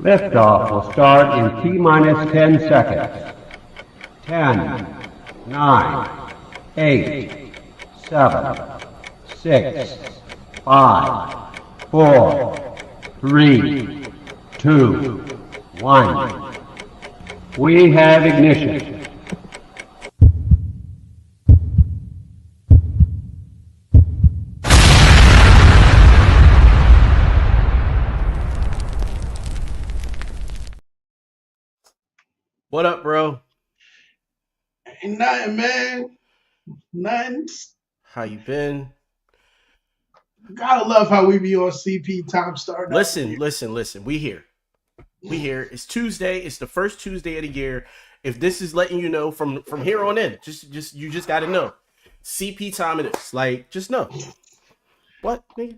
Liftoff will start in T-minus 10 seconds. 10, 9, 8, 7, 6, 5, 4, 3, 2, 1. We have ignition. What up, bro? Ain't nothing, man. Nothing. How you been? Gotta love how we be on CP time starting. Listen. We here. It's Tuesday. It's the first Tuesday of the year. If this is letting you know from here on in, you just gotta know. CP time it is. Like, just know. What? I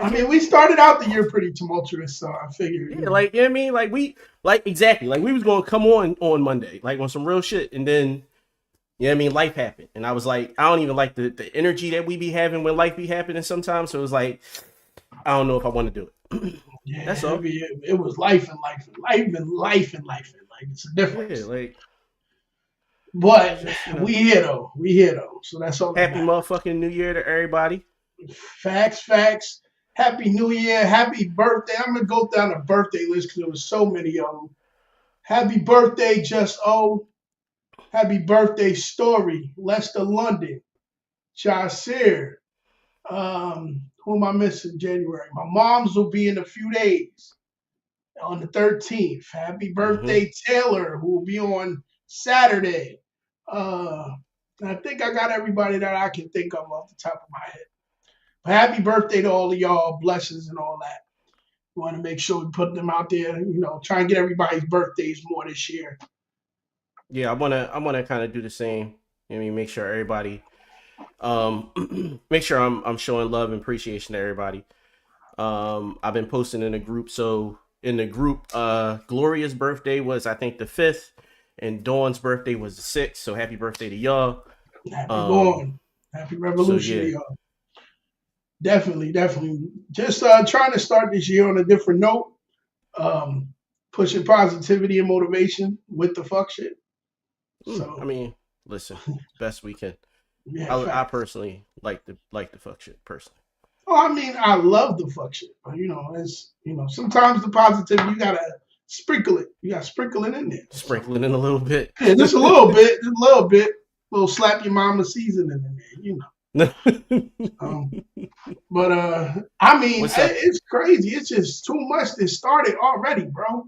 mean, we started out the year pretty tumultuous, so I figured. Yeah, like, you know what I mean? Exactly. Like, we was gonna come on Monday, like on some real shit, and then, you know what I mean, life happened. And I was like, I don't even like the energy that we be having when life be happening sometimes. So it was like, I don't know if I want to do it. Yeah, that's all. It was life. Like, it's a difference. Yeah, like. But we here though. So that's all. Happy motherfucking New Year to everybody. Facts. Happy New Year. Happy birthday. I'm going to go down the birthday list because there was so many of them. Happy birthday, Just O. Happy birthday, Story. Lester London. Chasir. Who am I missing? January. My mom's will be in a few days on the 13th. Happy birthday, Taylor, who will be on Saturday. I think I got everybody that I can think of off the top of my head. Happy birthday to all of y'all, blessings and all that. We want to make sure we put them out there, try and get everybody's birthdays more this year. Yeah, I wanna kind of do the same. I mean, make sure everybody, make sure I'm showing love and appreciation to everybody. I've been posting in the group. So in the group, Gloria's birthday was, I think, the 5th, and Dawn's birthday was the 6th. So happy birthday to y'all. Happy Dawn. Happy Revolution to y'all. Definitely. Just trying to start this year on a different note. Pushing positivity and motivation with the fuck shit. So I mean, listen, best we can. Yeah, I personally like the fuck shit personally. Oh, I mean, I love the fuck shit. But sometimes the positivity, you gotta sprinkle it. You gotta sprinkle it in there. Sprinkle it in a little bit. Yeah, just a little bit. Little slap your mama seasoning in there, But I mean, it's crazy. It's just too much that started already, bro.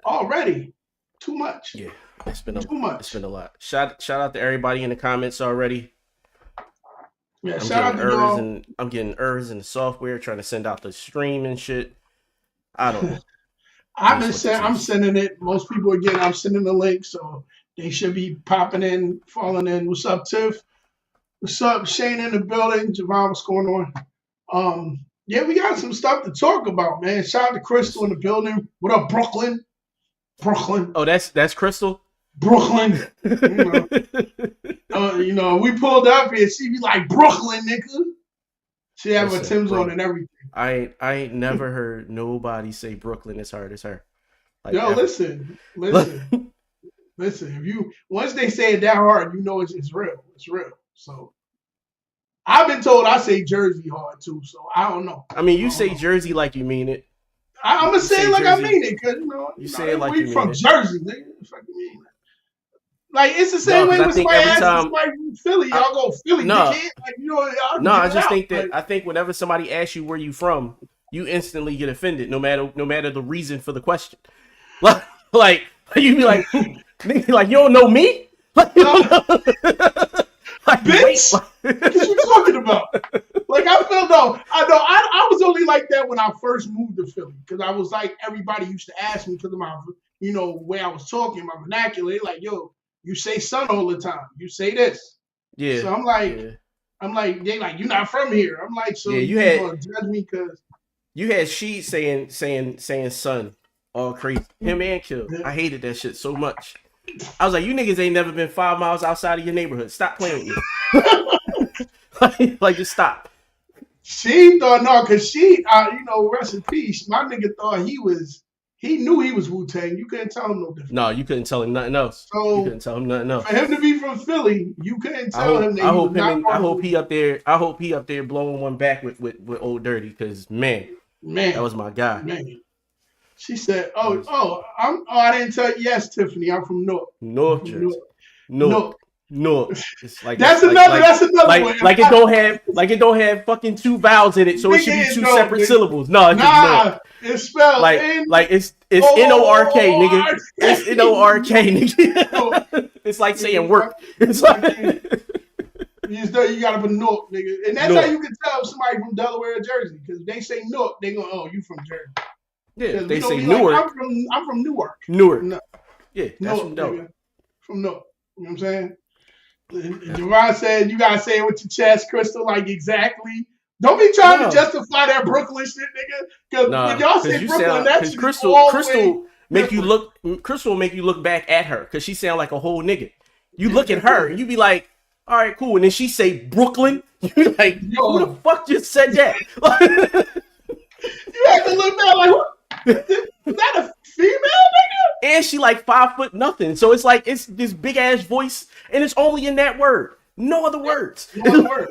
Already, too much. Yeah, it's been too much. It's been a lot. Shout out to everybody in the comments already. Yeah, shout out to y'all. I'm getting errors in the software, trying to send out the stream and shit. I don't know. I'm sending it. Most people again, I'm sending the link, so they should be popping in, falling in. What's up, Tiff? What's up, Shane in the building? Javon, what's going on? Yeah, we got some stuff to talk about, man. Shout out to Crystal in the building. What up, Brooklyn? Oh, that's Crystal? Brooklyn. We pulled up here. She be like, Brooklyn, nigga. She have her Tim's on and everything. I ain't never heard nobody say Brooklyn as hard as her. Like, yo, listen. If once they say it that hard, it's real. It's real. So I've been told I say Jersey hard too, so I don't know. I mean, you say Jersey like you mean it. I'm gonna say it like Jersey. I mean it, because you say it like we you mean from it. Jersey, nigga. Like it's the same way with somebody asks from Philly, y'all go Philly. No, like, I just think that I think whenever somebody asks you where you from, you instantly get offended, no matter the reason for the question. Like you be like, nigga, like you don't know me. Like, bitch, what you talking about? Like I was only like that when I first moved to Philly, because I was like, everybody used to ask me because of my, way I was talking, my vernacular. Like, yo, you say son all the time. You say this. Yeah. So I'm like, they like, you're not from here. I'm like, so you gonna judge me because you had she saying son all crazy. Him and Kill. I hated that shit so much. I was like, you niggas ain't never been 5 miles outside of your neighborhood. Stop playing with me. like, just stop. She thought, no, because she, rest in peace, my nigga thought he was he knew he was Wu-Tang. You couldn't tell him no different. No, you couldn't tell him nothing else. So You couldn't tell him nothing else. for him to be from Philly, you couldn't I tell hope, him that I he hope was him not and, I part of hope Wu-Tang. he up there blowing one back with Old Dirty, because man, Man, that was my guy. man. She said, That was I didn't tell you. Yes, Tiffany, I'm from North. North From Jersey. North. North. It's like That's it's another one. like it don't have fucking two vowels in it, so it should be Nigga, two no, separate nigga. syllables. No, it's just North. Nah, it's spelled Like it's N-O-R-K, nigga. It's N-O-R-K, nigga. It's like saying work. It's like You gotta put North, nigga. And that's North. how you can tell somebody from Delaware or Jersey. Because if they say North, they go, oh, you from Jersey. yeah, 'Cause they we don't say be like, Newark. I'm from Newark. Newark. No. Yeah, that's North, from Delaware. nigga. From North. You know what I'm saying? Javon said you gotta say it with your chest, Crystal, like exactly. Don't be trying No. to justify that Brooklyn shit, nigga. Because Nah, when y'all say because you Brooklyn, sound that's because Crystal make Crystal will make you look back at her because she sound like a whole nigga. You look at her and you be like, all right, cool, and then she say Brooklyn. You be like, who the fuck just said that? You have to look back like, what? Is that a female nigga? And she like 5 foot nothing, so it's like it's this big ass voice, and it's only in that word, no other words. No other word.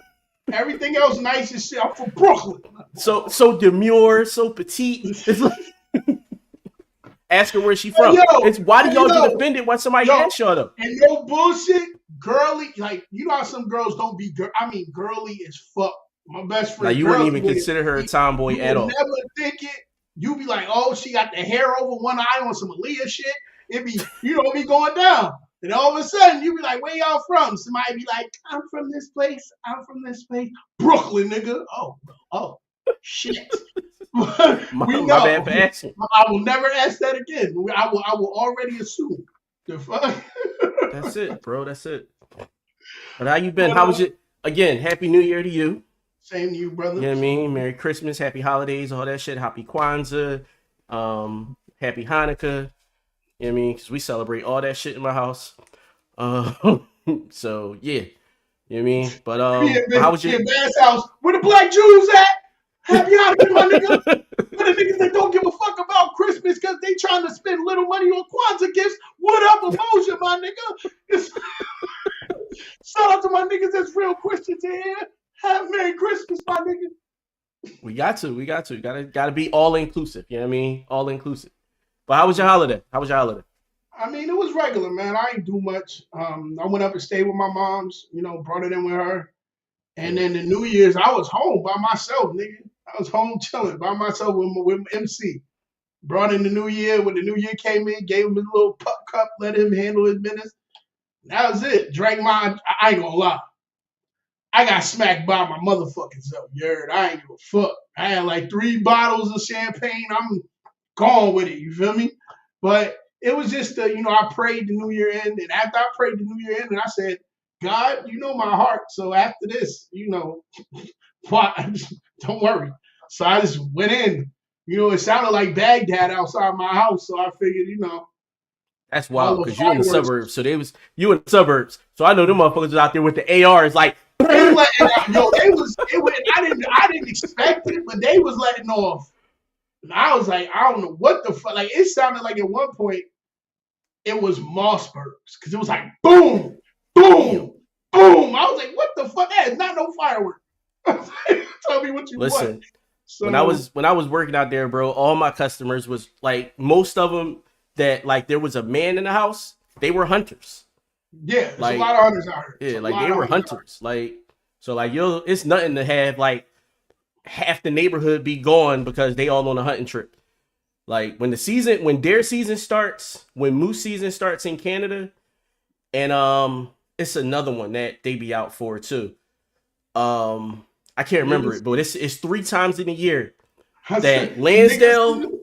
Everything else nice as shit. I'm from Brooklyn. So demure, so petite. It's like, ask her where she from. Yo, it's why do y'all yo, get offended when somebody yo. asks y'all though? And no bullshit, girly. Like, you know how some girls don't be girly as fuck. My best friend. Like you wouldn't girly even with consider her a tomboy you at would all. never think it. You be like, oh, she got the hair over one eye on some Aaliyah shit. It be, be going down. And all of a sudden, you be like, where y'all from? Somebody be like, I'm from this place. I'm from this place. Brooklyn, nigga. Oh, shit. My bad for asking. I will never ask that again. I will already assume. The fuck? That's it, bro. That's it. But how you been? How was it? Again, Happy New Year to you. Same to you, brother. You know what I mean? Merry Christmas, Happy Holidays, all that shit. Happy Kwanzaa, Happy Hanukkah. You know what I mean? Because we celebrate all that shit in my house. So, yeah. You know what I mean? But how was your... Bass house. Where the black Jews at? Happy Hanukkah, my nigga. For the niggas that don't give a fuck about Christmas because they trying to spend little money on Kwanzaa gifts. What up, emotion, my nigga? Shout out to my niggas that's real Christians in here. Have Merry Christmas, my nigga. We got to. Gotta be all inclusive. You know what I mean? All inclusive. But how was your holiday? I mean, it was regular, man. I ain't do much. I went up and stayed with my mom's, brought it in with her. And then the New Year's, I was home by myself, nigga. I was home chilling by myself with MC. Brought in the New Year. When the New Year came in, gave him his little pup cup, let him handle his business. That was it. Drank I ain't gonna lie. I got smacked by my motherfucking self. You heard? I ain't give a fuck. I had like 3 bottles of champagne. I'm gone with it. You feel me? But it was just, I prayed the New Year in. And after I prayed the New Year in, and I said, God, you know my heart. So after this, don't worry. So I just went in. It sounded like Baghdad outside my house. So I figured, That's wild because you're in the suburbs. So you in the suburbs. So I know them motherfuckers was out there with the ARs like. I didn't expect it, but they was letting off. And I was like, I don't know what the fuck. Like, it sounded like at one point it was Mossbergs because it was like boom, boom, boom. I was like, what the fuck? That is not no firework. Tell me what you want. So, when I was working out there, bro, all my customers was like most of them that like there was a man in the house. They were hunters. Yeah, there's a lot of hunters out here. Yeah, like they were hunters. Like so, like it's nothing to have like half the neighborhood be gone because they all on a hunting trip. Like when their season starts, when moose season starts in Canada, and it's another one that they be out for too. I can't remember it, but it's 3 times in a year that Lansdale.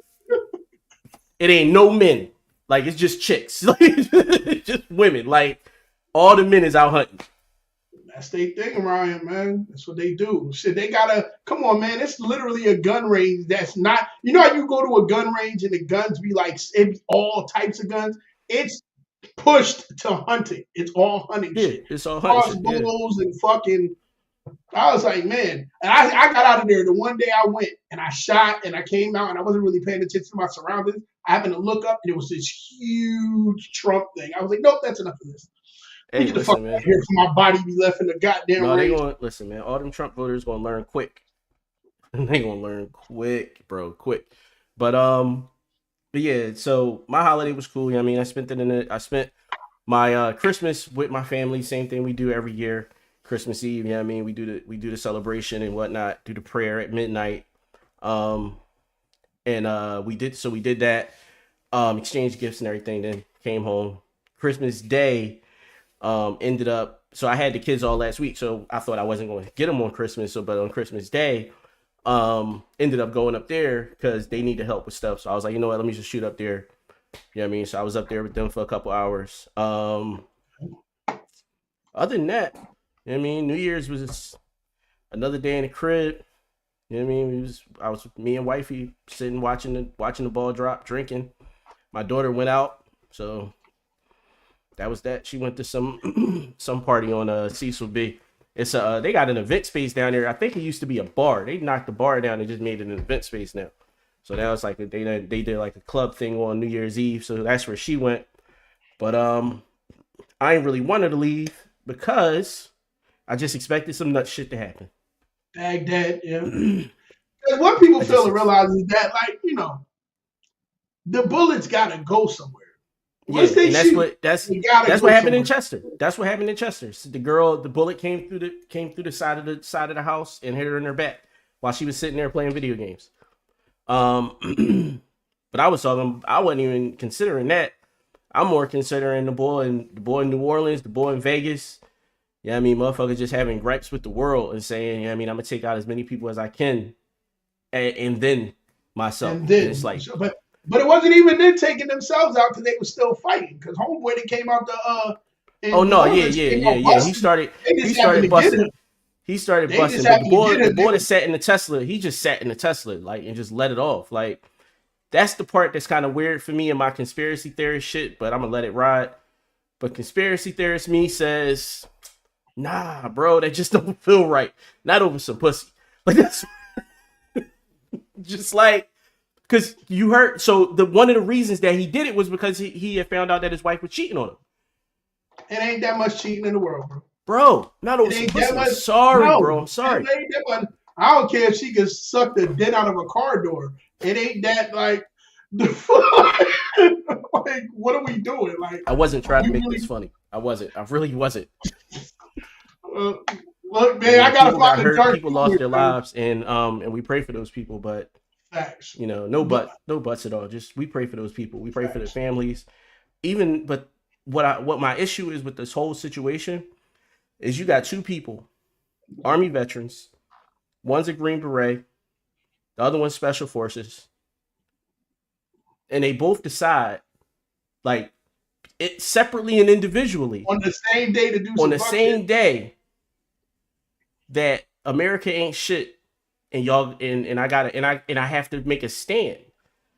It ain't no men. Like it's just chicks. Like it's just women. Like all the men is out hunting. That's their thing around here, man. That's what they do. Shit, they gotta come on, man. It's literally a gun range that's not. You know how you go to a gun range and the guns be like it be all types of guns. It's pushed to hunting. It's all hunting shit. It's all hunting. Crossbows and fucking I was like, man, and I got out of there the one day I went and I shot and I came out and I wasn't really paying attention to my surroundings. I happened to look up and it was this huge Trump thing. I was like, nope, that's enough of this. Let me Hey, get the fuck listen, out of man. here for my body to be left in the goddamn No, they range. gonna listen, man. All them Trump voters gonna learn quick. They gonna learn quick, bro, quick. But yeah. So my holiday was cool. You know what I mean, I spent my Christmas with my family. Same thing we do every year. Christmas Eve. You know what I mean, we do the celebration and whatnot. Do the prayer at midnight. Um, and we did that. Exchanged gifts and everything. Then came home. Christmas Day ended up, so I had the kids all last week, so I thought I wasn't going to get them on Christmas. But on Christmas Day, ended up going up there because they need to help with stuff. So I was like, you know what, let me just shoot up there. You know what I mean? So I was up there with them for a couple hours. Other than that, you know what I mean, New Year's was just another day in the crib. You know what I mean? I was with me and wifey sitting watching the ball drop, drinking. My daughter went out, so that was that. She went to some some party on Cecil B. It's they got an event space down there. I think it used to be a bar. They knocked the bar down and just made it an event space now. So that was like they did like a club thing on New Year's Eve. So that's where she went. But I ain't really wanted to leave because I just expected some nut shit to happen. Baghdad, yeah. Because what people I fail just to realize is that, like, the bullets gotta go somewhere. Yeah, Once they and that's shoot, what they gotta that's go what happened in somewhere. Chester. That's what happened in Chester. So the bullet came through the side of the house and hit her in her back while she was sitting there playing video games. But I wasn't even considering that. I'm more considering the boy in New Orleans, the boy in Vegas. Yeah, I mean, motherfuckers just having gripes with the world and saying, yeah, I mean, I'm gonna take out as many people as I can, and then myself. And And it's then, like, but it wasn't even them taking themselves out because they were still fighting. Because homeboy that came out oh in New no, yeah, Orleans yeah, came yeah, out yeah. He busting. started They he just happened started to get busting. him. He started They just busting, but happened to get the him. boy that sat in the Tesla, he just sat in the Tesla, like, and just let it off. Like, that's the part that's kind of weird for me in my conspiracy theorist shit, but I'm gonna let it ride. But conspiracy theorist me says, nah, bro, that just don't feel right. Not over some pussy. Like, that's just like, because you heard, so the one of the reasons that he did it was because he had found out that his wife was cheating on him. It ain't that much cheating in the world, bro. Bro, not over It some ain't pussy. that I'm much. sorry, No, bro. I'm sorry. it ain't that much. I don't care if she could suck the dent out of a car door. It ain't that, like, the like, what are we doing? Like, I wasn't trying to we make really this funny. I wasn't. I really wasn't. uh, look, You man. I know, gotta people got find a hurt, dark people lost humor, their man. lives, and we pray for those people. But Facts, no but no buts at all. Just we pray for those people. We pray for their facts. families. But what my issue is with this whole situation is you got two people, Army veterans. One's a Green Beret, the other one's Special Forces, and they both decide, like, it separately and individually On the same day to do on some the fuck shit same day that America ain't shit, and y'all and I have to make a stand.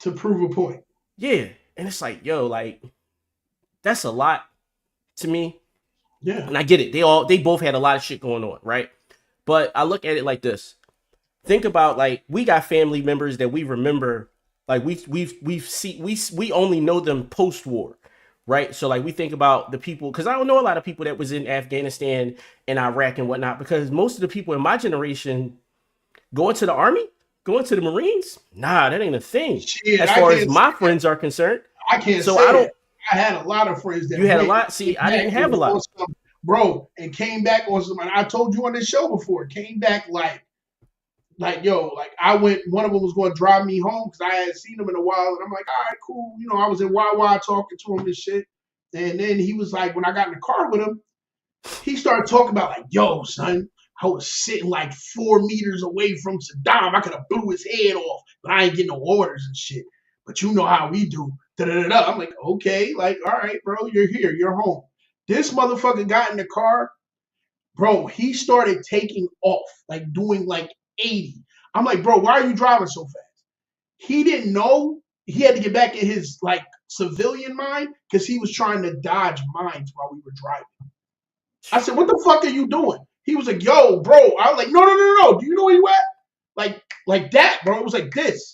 to prove a point. Yeah, and it's like, yo, like, that's a lot to me. Yeah, And I get it. They both had a lot of shit going on, right? But I look at it like this. Think about, like, we got family members that we remember, like, we only know them post war, right? So, like, we think about the people, because I don't know a lot of people that was in Afghanistan and Iraq and whatnot, because most of the people in my generation going to the army, going to the Marines, nah, that ain't a thing shit. as far as my friends are concerned. I can't So say I that. don't. I had a lot of friends that You had a went, lot. See, came I back didn't have a on lot. some, bro, and came back on some. And I told you on this show before. Came back like yo, like I went. One of them was going to drive me home because I hadn't seen him in a while, and I'm like, all right, cool. I was in Wawa talking to him and shit. And then he was like, when I got in the car with him, he started talking about like, yo, son, I was sitting like 4 meters away from Saddam. I could have blew his head off, but I ain't getting no orders and shit. But you know how we do. Da-da-da-da. I'm like, okay, like, all right, bro, you're here, you're home. This motherfucker got in the car, bro. He started taking off, like doing like 80. I'm like, bro, why are you driving so fast? He didn't know. He had to get back in his like civilian mind because he was trying to dodge mines while we were driving. I said, what the fuck are you doing? He was like, yo, bro. I was like, no. Do you know where you at? Like that, bro. It was like this.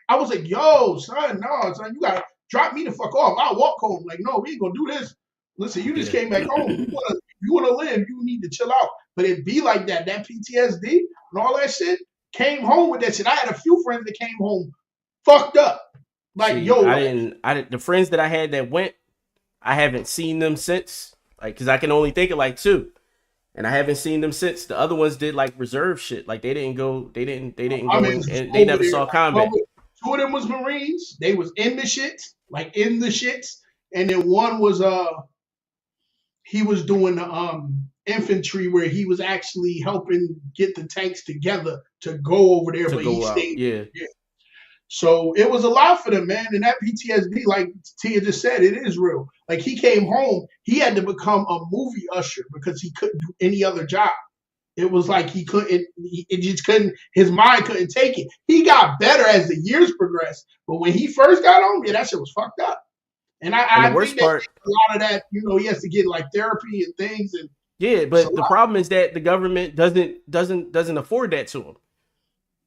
I was like, yo, son, no, son, you gotta drop me the fuck off. I'll walk home. Like, no, we ain't gonna do this. Listen, you just came back home. You wanna live, you need to chill out. But it be like that. That PTSD and all that shit came home with that shit. I had a few friends that came home fucked up. Like, See, yo, I didn't. The friends that I had that went, I haven't seen them since. Like, cause I can only think of like 2, and I haven't seen them since. The other ones did like reserve shit. Like they didn't go. They didn't go. And they never saw combat. 2 of them was Marines. They was in the shits, like in the shits, and then one was he was doing the infantry where he was actually helping get the tanks together to go over there, but he stayed. Yeah. So it was a lot for them, man. And that PTSD, like Tia just said, it is real. Like he came home, he had to become a movie usher because he couldn't do any other job. It was like he couldn't, it just couldn't, his mind couldn't take it. He got better as the years progressed. But when he first got home, yeah, that shit was fucked up. And I the worst think part, a lot of that, he has to get like therapy and things. And yeah, but the problem is that the government doesn't afford that to him.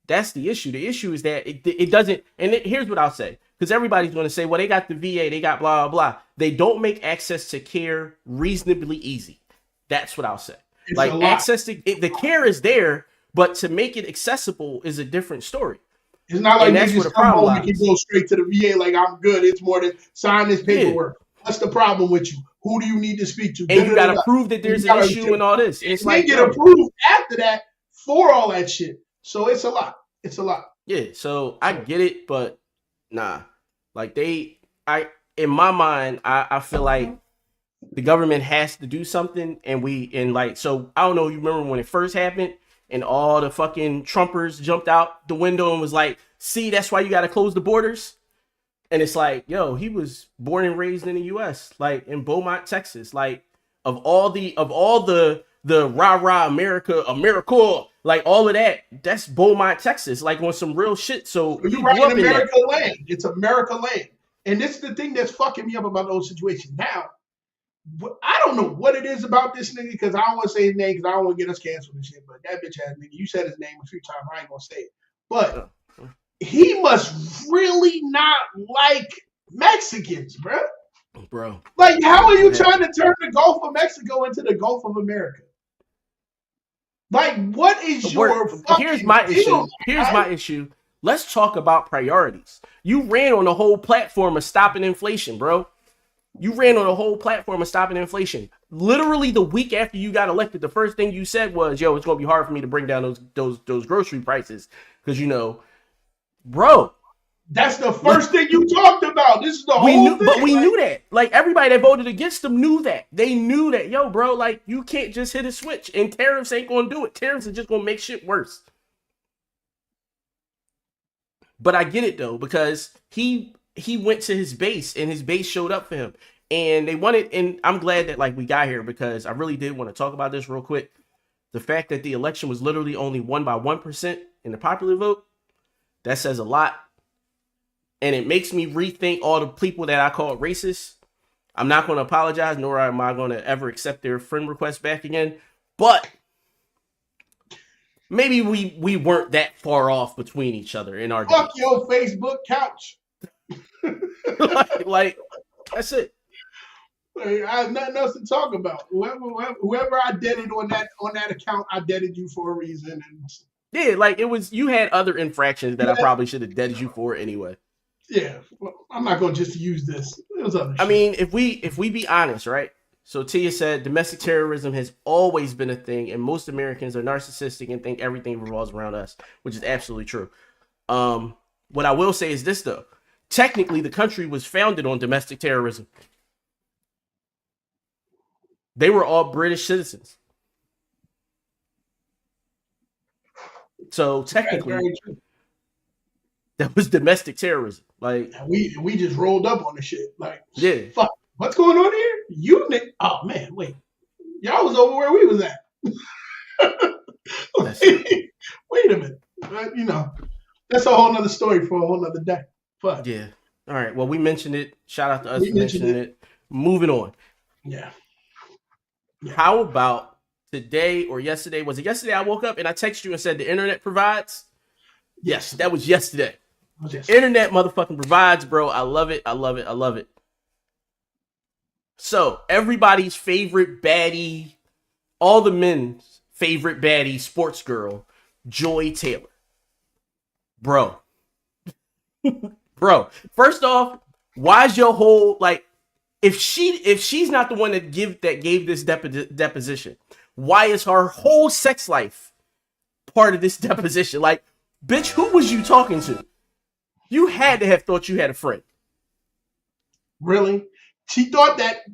That's the issue. The issue is that it doesn't. And here's what I'll say, because everybody's going to say, well, they got the VA, they got blah, blah, blah. They don't make access to care reasonably easy. That's what I'll say. it's Like a lot. access to the care is there, but to make it accessible is a different story. It's not like And you that's where just the come problem home and can go straight to the VA like I'm good. It's more than sign this paperwork. What's the problem with you? Who do you need to speak to? And you got to prove that there's an issue and all this. And it's They like, get yo, approved after that for all that shit. So it's a lot. It's a lot. yeah, so I get it, but nah. Like in my mind, I feel like the government has to do something, so I don't know, you remember when it first happened and all the fucking Trumpers jumped out the window and was like, see, that's why you got to close the borders. And it's like, yo, he was born and raised in the US, like in Beaumont, Texas. Like of all the rah-rah America, like all of that, that's Beaumont, Texas, like on some real shit. So You're right in America land. It's America land. And this is the thing that's fucking me up about those situations. Now, I don't know what it is about this nigga, because I don't want to say his name because I don't want to get us canceled and shit, but that bitch ass nigga, you said his name a few times, I ain't going to say it. But he must really not like Mexicans, bro. Like, how are you trying to turn the Gulf of Mexico into the Gulf of America? Like, what is your fucking Here's my deal, issue. man? Here's my issue. Let's talk about priorities. You ran on the whole platform of stopping inflation, bro. You ran on the whole platform of stopping inflation. Literally the week after you got elected, the first thing you said was, yo, it's going to be hard for me to bring down those grocery prices. Because, bro. That's the first thing you talked about. This is the whole thing. But we knew that. Like, everybody that voted against them knew that. They knew that, yo, bro, like, you can't just hit a switch. And tariffs ain't going to do it. Tariffs are just going to make shit worse. But I get it, though, because he went to his base, and his base showed up for him. And they wanted, and I'm glad that, like, we got here, because I really did want to talk about this real quick. The fact that the election was literally only won by 1% in the popular vote, that says a lot. And it makes me rethink all the people that I call racist. I'm not going to apologize, nor am I going to ever accept their friend request back again. But maybe we weren't that far off between each other in our fuck your Facebook couch. like that's it. I have nothing else to talk about. Whoever I deaded on that account, I deaded you for a reason. And yeah, like it was, you had other infractions that I probably should have deaded you for anyway. Yeah, well, I'm not going to just use this. It was other shit. mean, if we be honest, right? So Tia said domestic terrorism has always been a thing, and most Americans are narcissistic and think everything revolves around us, which is absolutely true. What I will say is this, though. Technically, the country was founded on domestic terrorism. They were all British citizens. So technically, that was domestic terrorism. Like we just rolled up on the shit. Like, yeah, fuck, what's going on here? You oh man, wait, y'all was over where we was at. Wait a minute, that's a whole nother story for a whole nother day. Fuck. Yeah. All right. Well, we mentioned it. Shout out to us for mentioning it. Moving on. Yeah. How about today or yesterday. Was it yesterday? I woke up and I texted you and said the internet provides. Yes, that was yesterday. Internet motherfucking provides, bro. I love it. I love it. I love it. So everybody's favorite baddie, all the men's favorite baddie sports girl, Joy Taylor. Bro. Bro, first off, why is your whole, like, if she's not the one that gave this deposition, why is her whole sex life part of this deposition? Like, bitch, who was you talking to? You had to have thought you had a friend. Really? She thought that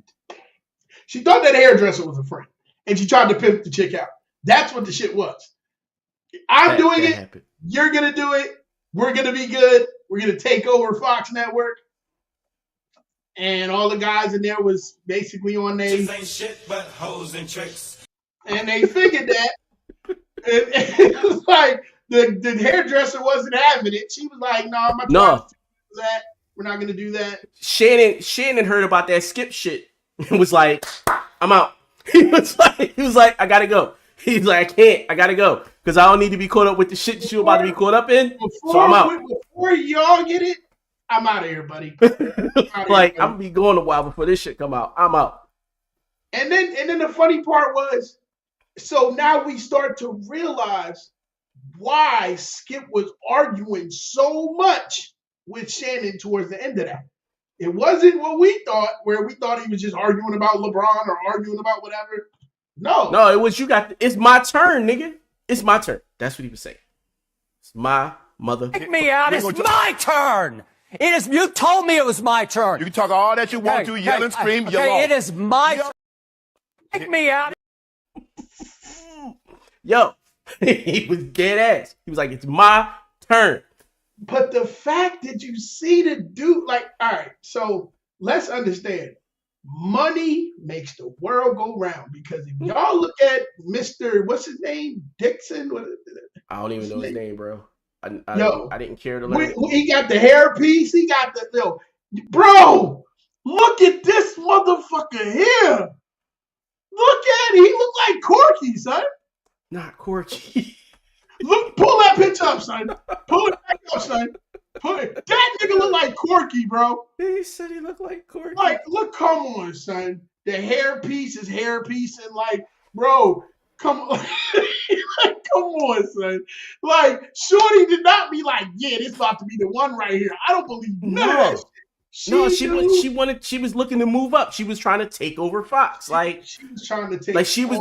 hairdresser was a friend, and she tried to pimp the chick out. That's what the shit was. I'm doing it. Happened. You're gonna do it. We're gonna be good. We're gonna take over Fox Network. And all the guys in there was basically on they ain't shit but hoes and tricks. And they figured that. And it was like the hairdresser wasn't having it. She was like, no. That. We're not gonna do that. Shannon heard about that Skip shit and was like, I'm out. He was like, I gotta go. He's like, I can't. I gotta go because I don't need to be caught up with the shit that you're about to be caught up in. So I'm out. Before y'all get it, I'm out of here, buddy. I'm gonna be going a while before this shit come out. I'm out. And then the funny part was, so now we start to realize why Skip was arguing so much with Shannon towards the end of that. It wasn't what we thought, where we thought he was just arguing about LeBron or arguing about whatever. No, it was it's my turn, nigga. It's my turn. That's what he was saying. It's my mother. Take me out. It's my turn. It is. You told me it was my turn. You can talk all that you want to, yell and scream. Okay, it is my turn. Take me out. Yo, he was dead ass. He was like, it's my turn. But the fact that you see the dude, like, all right, so let's understand. Money makes the world go round, because if y'all look at Mr. what's his name? Dixon? I don't even know his name, bro. I didn't care to learn. He got the hairpiece. He got the bro. Look at this motherfucker here. Look at it. He look like Corky, son. Not Corky. Look, pull that picture up, son. Pull it back up, son. That nigga look like Corky, bro. He said he looked like Corky. Like, look, come on, son. The hairpiece is hairpiece, and like, bro, come on. Like, come on, son. Like, Shorty did not be like, yeah, this about to be the one right here. I don't believe no. She was looking to move up. She was trying to take over Fox. Like, she was trying to take. Like, she was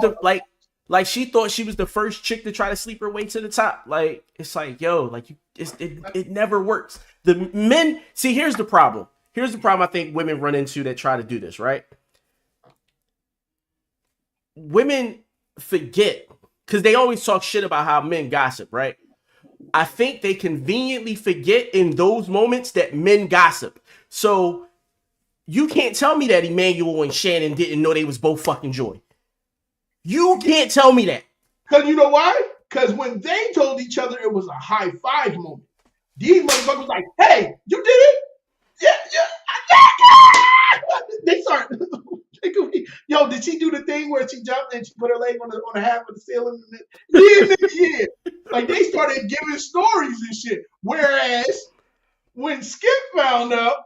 like she thought she was the first chick to try to sleep her way to the top. Like, it's like, yo, like, it never works. The men, see, here's the problem. Here's the problem I think women run into that try to do this, right? Women forget, because they always talk shit about how men gossip, right? I think they conveniently forget in those moments that men gossip. So you can't tell me that Emmanuel and Shannon didn't know they was both fucking Joy. You can't tell me that. Because you know why? Because when they told each other, it was a high five moment. These motherfuckers was like, hey, you did it? Yeah. They started. Yo, did she do the thing where she jumped and she put her leg on the half of the ceiling? Yeah. Like, they started giving stories and shit. Whereas when Skip found out,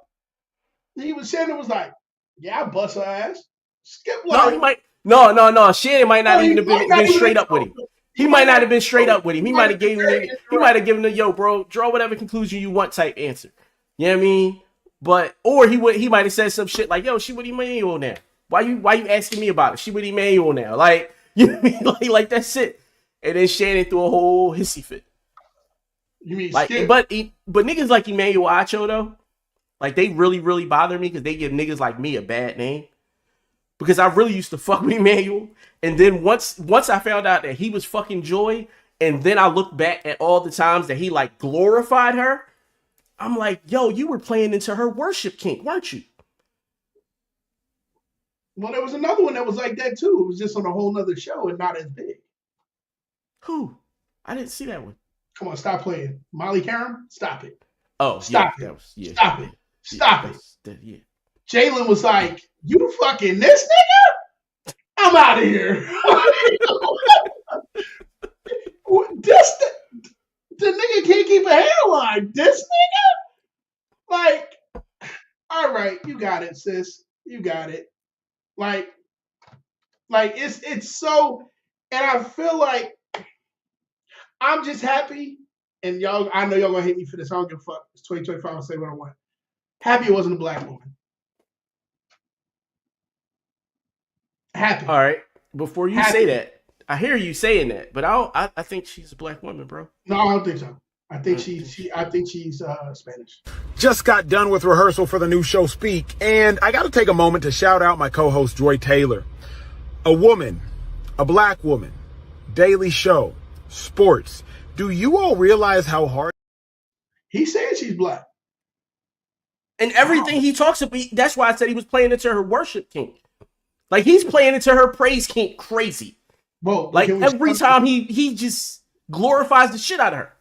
Shannon was like, yeah, I bust her ass. Skip like, No. Shannon might not even have been straight up with him. He might not have been straight up with him. He might have given the yo, bro, draw whatever conclusion you want type answer. You know what I mean? But or he might have said some shit like, yo, she with Emmanuel now. Why you asking me about it? She with Emmanuel now. Like, you know what I mean? Like that's it. And then Shannon threw a whole hissy fit. You mean like, Skip? but niggas like Emmanuel Acho though, like they really, really bother me because they give niggas like me a bad name. Because I really used to fuck with Emmanuel. And then once I found out that he was fucking Joy, and then I looked back at all the times that he like glorified her, I'm like, yo, you were playing into her worship kink, weren't you? Well, there was another one that was like that too. It was just on a whole nother show and not as big. Who? I didn't see that one. Come on, stop playing. Molly Karam, stop it. Oh, stop yeah, it. Stop it. Stop it. Yeah. Jalen was like, you fucking this nigga? I'm out of here. The nigga can't keep a hairline. This nigga, like, all right, you got it, sis. You got it. Like it's so, and I feel like I'm just happy. And y'all, I know y'all gonna hate me for this. I don't give a fuck. It's 2025. I'll say what I want. Happy it wasn't a black woman. Happy. All right. Before you say that, I hear you saying that, but I think she's a black woman, bro. No, I don't think so. I think she's Spanish. Just got done with rehearsal for the new show Speak, and I got to take a moment to shout out my co-host Joy Taylor. A woman, a black woman, daily show, sports. Do you all realize how hard? He said she's black. And everything he talks about, that's why I said he was playing into her worship kink. Like, he's playing into her praise kink crazy. Whoa, like, every time he just glorifies the shit out of her.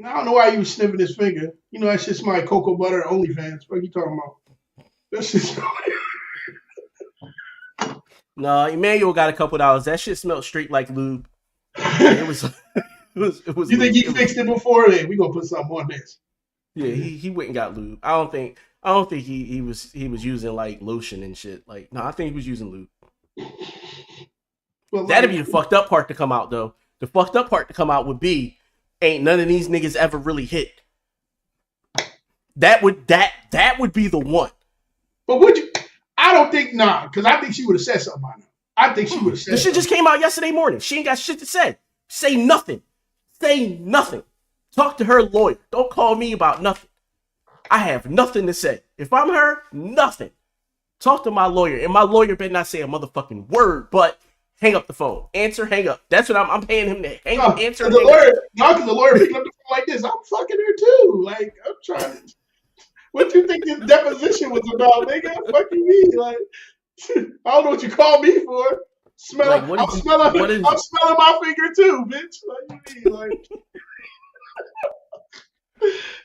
I don't know why you was sniffing his finger. You know, that's just my cocoa butter OnlyFans. What are you talking about? That's just... No, Emmanuel got a couple $. That shit smelled straight like lube. It was. You think he fixed it before? Then we gonna put something on this. Yeah, he went and got lube. I don't think he was using like lotion and shit. Like, no, I think he was using lube. Well, that'd be the fucked up part to come out though. The fucked up part to come out would be, ain't none of these niggas ever really hit. That would be the one. But would you? I don't think because I think she would have said something by now. I think she would have said. The shit just came out yesterday morning. She ain't got shit to say. Say nothing. Say nothing. Talk to her lawyer. Don't call me about nothing. I have nothing to say. If I'm her, nothing. Talk to my lawyer, and my lawyer better not say a motherfucking word. But hang up the phone. Answer. Hang up. That's what I'm paying him to hang up. Answer. Because the lawyer picking up the phone like this. I'm fucking her too. Like, I'm trying. What you think this deposition was about, nigga? Fuck you mean? Like, I don't know what you call me for. I'm smelling my finger too, bitch. Like, you mean?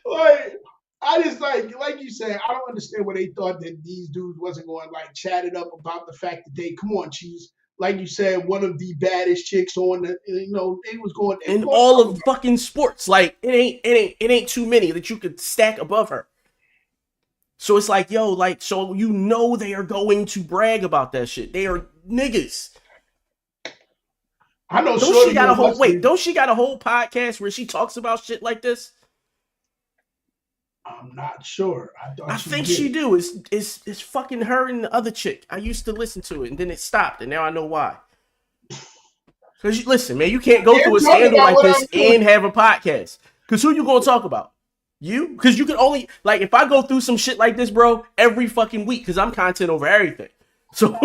Like, I just like you said, I don't understand why they thought that these dudes wasn't going like chat it up about the fact that they, come on, she's, like you said, one of the baddest chicks on the, it was going in all of fucking sports. Like, it ain't too many that you could stack above her. So it's like, yo, like, so they are going to brag about that shit. They are niggas. I know. Don't she got a whole podcast where she talks about shit like this? I'm not sure. I think she do. It's fucking her and the other chick. I used to listen to it, and then it stopped, and now I know why. Because listen, man, you can't go through a scandal like this and have a podcast. Because who you gonna talk about? You? Because you can only, like, if I go through some shit like this, bro, every fucking week, because I'm content over everything. So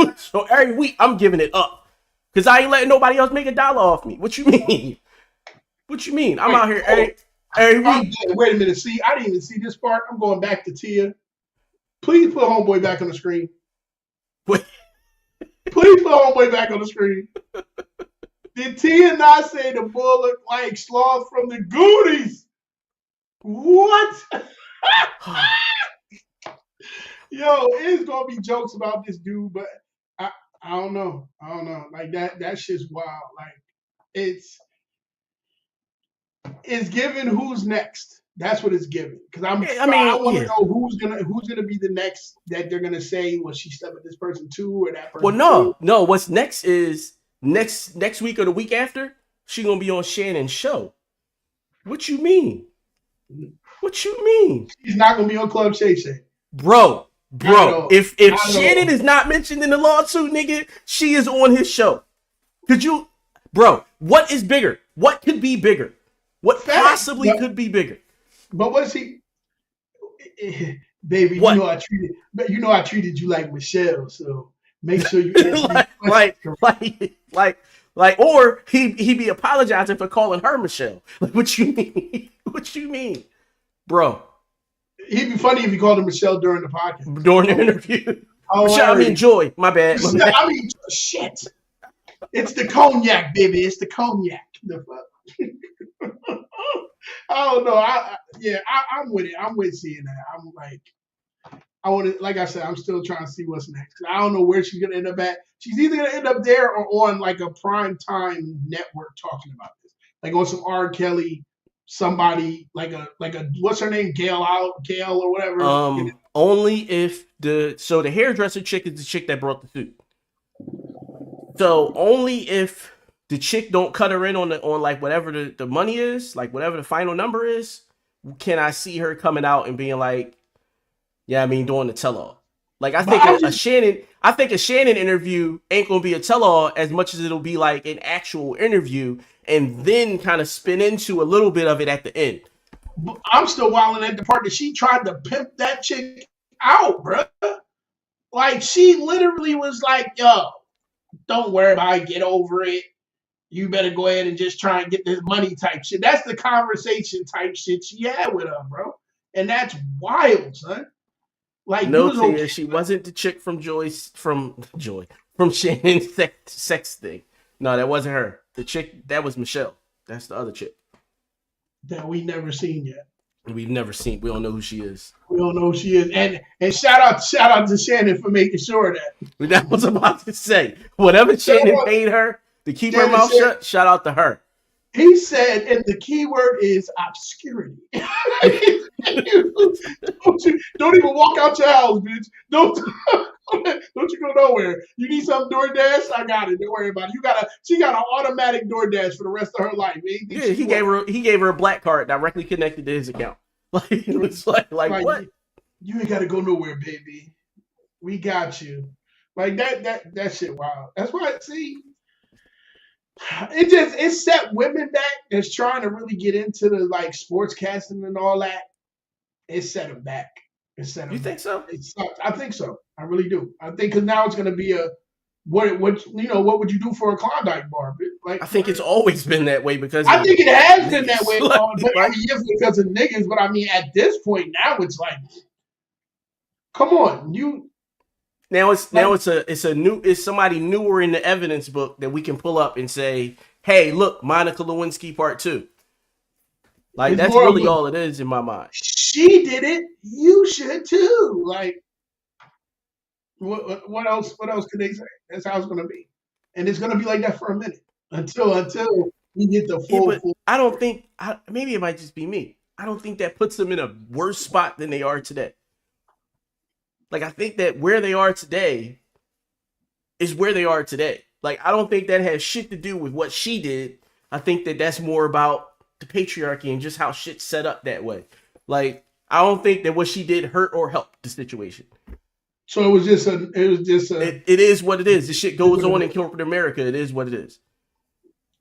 every week I'm giving it up. Because I ain't letting nobody else make $1 off me. What you mean? What you mean? I'm out here every week. Wait a minute. See, I didn't even see this part. I'm going back to Tia. Please put Homeboy back on the screen. What? Please put Homeboy back on the screen. Did Tia not say the bull looked like Sloth from the Goonies? What? Yo, it's gonna be jokes about this dude, but I don't know. Like that shit's wild. Like it's given who's next. That's what it's given. Because I want to know who's gonna be the next that they're gonna say, well, she slept with this person too, or that person. Well, no. What's next is next week or the week after, she gonna be on Shannon's show. What you mean? What you mean? She's not gonna be on Club Shay Shay. Bro. If Shannon is not mentioned in the lawsuit, nigga, she is on his show. What is bigger? What could be bigger? What possibly could be bigger? But what is he? Baby, what? You know I treated you like Michelle, so make sure you or he be apologizing for calling her Michelle. Like, what you mean? What you mean? Bro. He'd be funny if he called her Michelle during the podcast. During the interview. Michelle, I mean Joy. My bad. I mean, shit. It's the cognac, baby. It's the cognac. The fuck? I don't know. I'm with it. I'm with seeing that. I'm like, I want to, like I said, I'm still trying to see what's next. I don't know where she's going to end up at. She's either going to end up there or on like a prime time network talking about this. like on some R. Kelly, somebody like a what's her name, Gail or whatever. Only if the hairdresser chick is the chick that brought the suit. So only if the chick don't cut her in on like whatever the money is, like whatever the final number is, can I see her coming out and being like, yeah, I mean, doing the tell-all. Like I think a Shannon interview ain't gonna be a tell-all as much as it'll be like an actual interview, and then kind of spin into a little bit of it at the end. I'm still wilding at the part that she tried to pimp that chick out, bro. Like she literally was like, "Yo, don't worry about it, get over it. You better go ahead and just try and get this money type shit." That's the conversation type shit she had with her, bro. And that's wild, son. Like no, Tia, she wasn't the chick from Shannon's sex thing. No, that wasn't her. The chick that was Michelle. That's the other chick that we never seen yet. We've never seen. We don't know who she is. We don't know who she is. And shout out to Shannon for making sure that. That was about to say. Whatever Shannon paid her to keep her mouth shut, shout out to her. He said, and the key word is obscurity. don't even walk out your house, bitch. Don't you go nowhere. You need some DoorDash? I got it. Don't worry about it. She got an automatic DoorDash for the rest of her life. Yeah, he gave her a black card directly connected to his account. Like it was like what? You ain't gotta go nowhere, baby. We got you. Like that shit wild. That's why it set women back that's trying to really get into the like sports casting and all that. It set them back. You think so? I think so. I really do. I think because now it's going to be a what would you do for a Klondike bar? Like I think it's always been that way because I think it has been that way. But I mean, yes, because of niggas. But I mean, at this point now, it's like, come on, it's somebody newer in the evidence book that we can pull up and say, hey, look, Monica Lewinsky Part 2. Like that's really all it is in my mind. She did it. You should too. Like, what else? What else could they say? That's how it's going to be, and it's going to be like that for a minute until we get the full. I don't think. Maybe it might just be me. I don't think that puts them in a worse spot than they are today. Like I think that where they are today is where they are today. Like I don't think that has shit to do with what she did. I think that that's more about the patriarchy and just how shit's set up that way. Like I don't think that what she did hurt or helped the situation. So it was it is what it is. This shit goes on in corporate America. It is what it is.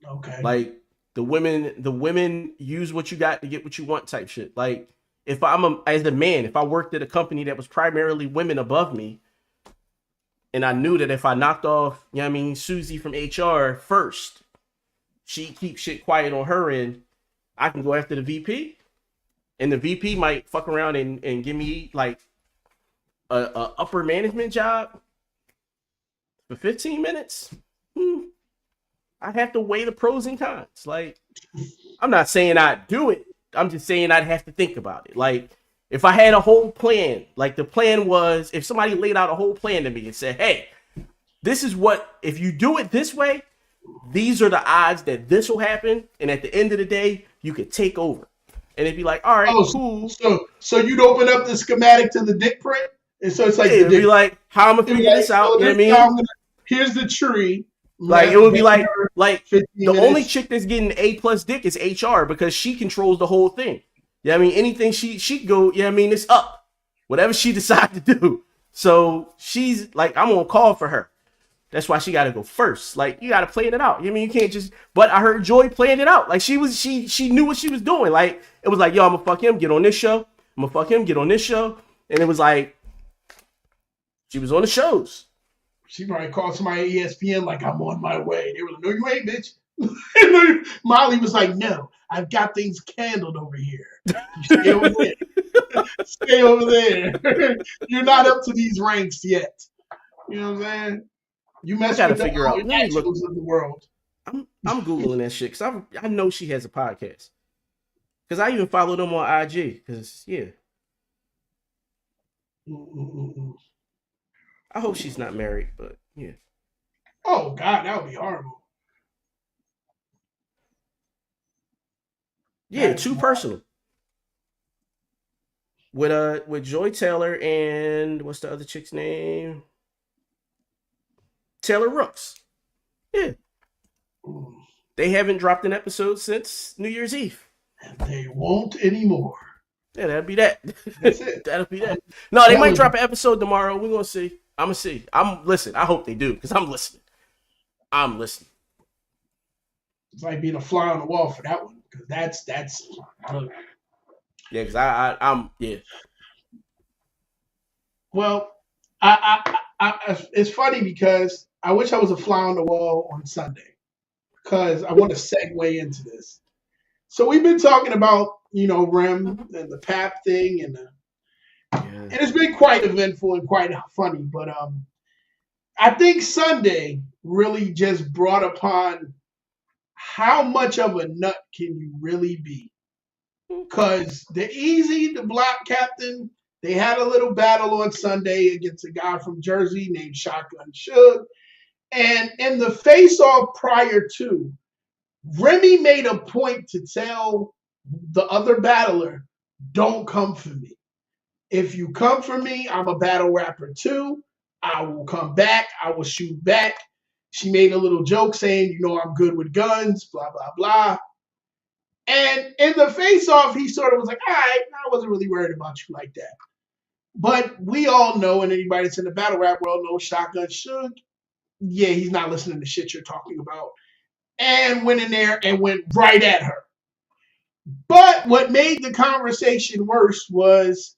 Okay. Like the women use what you got to get what you want type shit. Like if as a man, if I worked at a company that was primarily women above me, and I knew that if I knocked off, Susie from HR first, she keeps shit quiet on her end, I can go after the VP, and the VP might fuck around and give me like a upper management job for 15 minutes. I'd have to weigh the pros and cons. Like, I'm not saying I'd do it. I'm just saying I'd have to think about it. Like, if I had a whole plan, like the plan was, if somebody laid out a whole plan to me and said, hey, this is what, if you do it this way, these are the odds that this will happen. And at the end of the day, you could take over. And it'd be like, all right, cool. So you'd open up the schematic to the dick print? And so it's like, it'd be like, how I'm going to figure this out. You know what I mean? Here's the tree. Like it would be like the only chick that's getting A+ dick is HR because she controls the whole thing. Yeah, I mean anything she go. Yeah, I mean it's up. Whatever she decides to do. So she's like, I'm gonna call for her. That's why she got to go first. Like you got to plan it out. I mean you can't just. But I heard Joy playing it out. Like she knew what she was doing. Like it was like, yo, I'm gonna fuck him, get on this show. I'm gonna fuck him, get on this show. And it was like she was on the shows. She probably called somebody at ESPN like, I'm on my way. They were like, no, you ain't, bitch. Molly was like, no, I've got things candled over here. You stay over there. Stay over there. You're not up to these ranks yet. You know what I'm saying? You mess with the actuals of the world. I'm Googling that shit because I know she has a podcast. Because I even follow them on IG. Because, yeah. I hope she's not married, but yeah. Oh God, that would be horrible. Yeah, That's too wild. personal. With Joy Taylor and what's the other chick's name? Taylor Rooks. Yeah. Mm. They haven't dropped an episode since New Year's Eve. And they won't anymore. Yeah, that'll be that. That's it. That'll be that. No, they That might was- drop an episode tomorrow. We're gonna see. I'm gonna see. Listen. I hope they do because I'm listening. I'm listening. It's like being a fly on the wall for that one because that's Yeah, because I'm yeah. well. It's funny because I wish I was a fly on the wall on Sunday because I want to segue into this. So we've been talking about Rem and the Pap thing and it's been quite eventful and quite funny. But I think Sunday really just brought upon how much of a nut can you really be? Because the Black Captain, they had a little battle on Sunday against a guy from Jersey named Shotgun Suge. And in the face-off prior to, Remy made a point to tell the other battler, don't come for me. If you come for me, I'm a battle rapper too. I will come back. I will shoot back. She made a little joke saying, I'm good with guns, blah, blah, blah. And in the face-off, he sort of was like, all right, I wasn't really worried about you like that. But we all know, and anybody that's in the battle rap world knows Shotgun Suge. Yeah, he's not listening to shit you're talking about. And went in there and went right at her. But what made the conversation worse was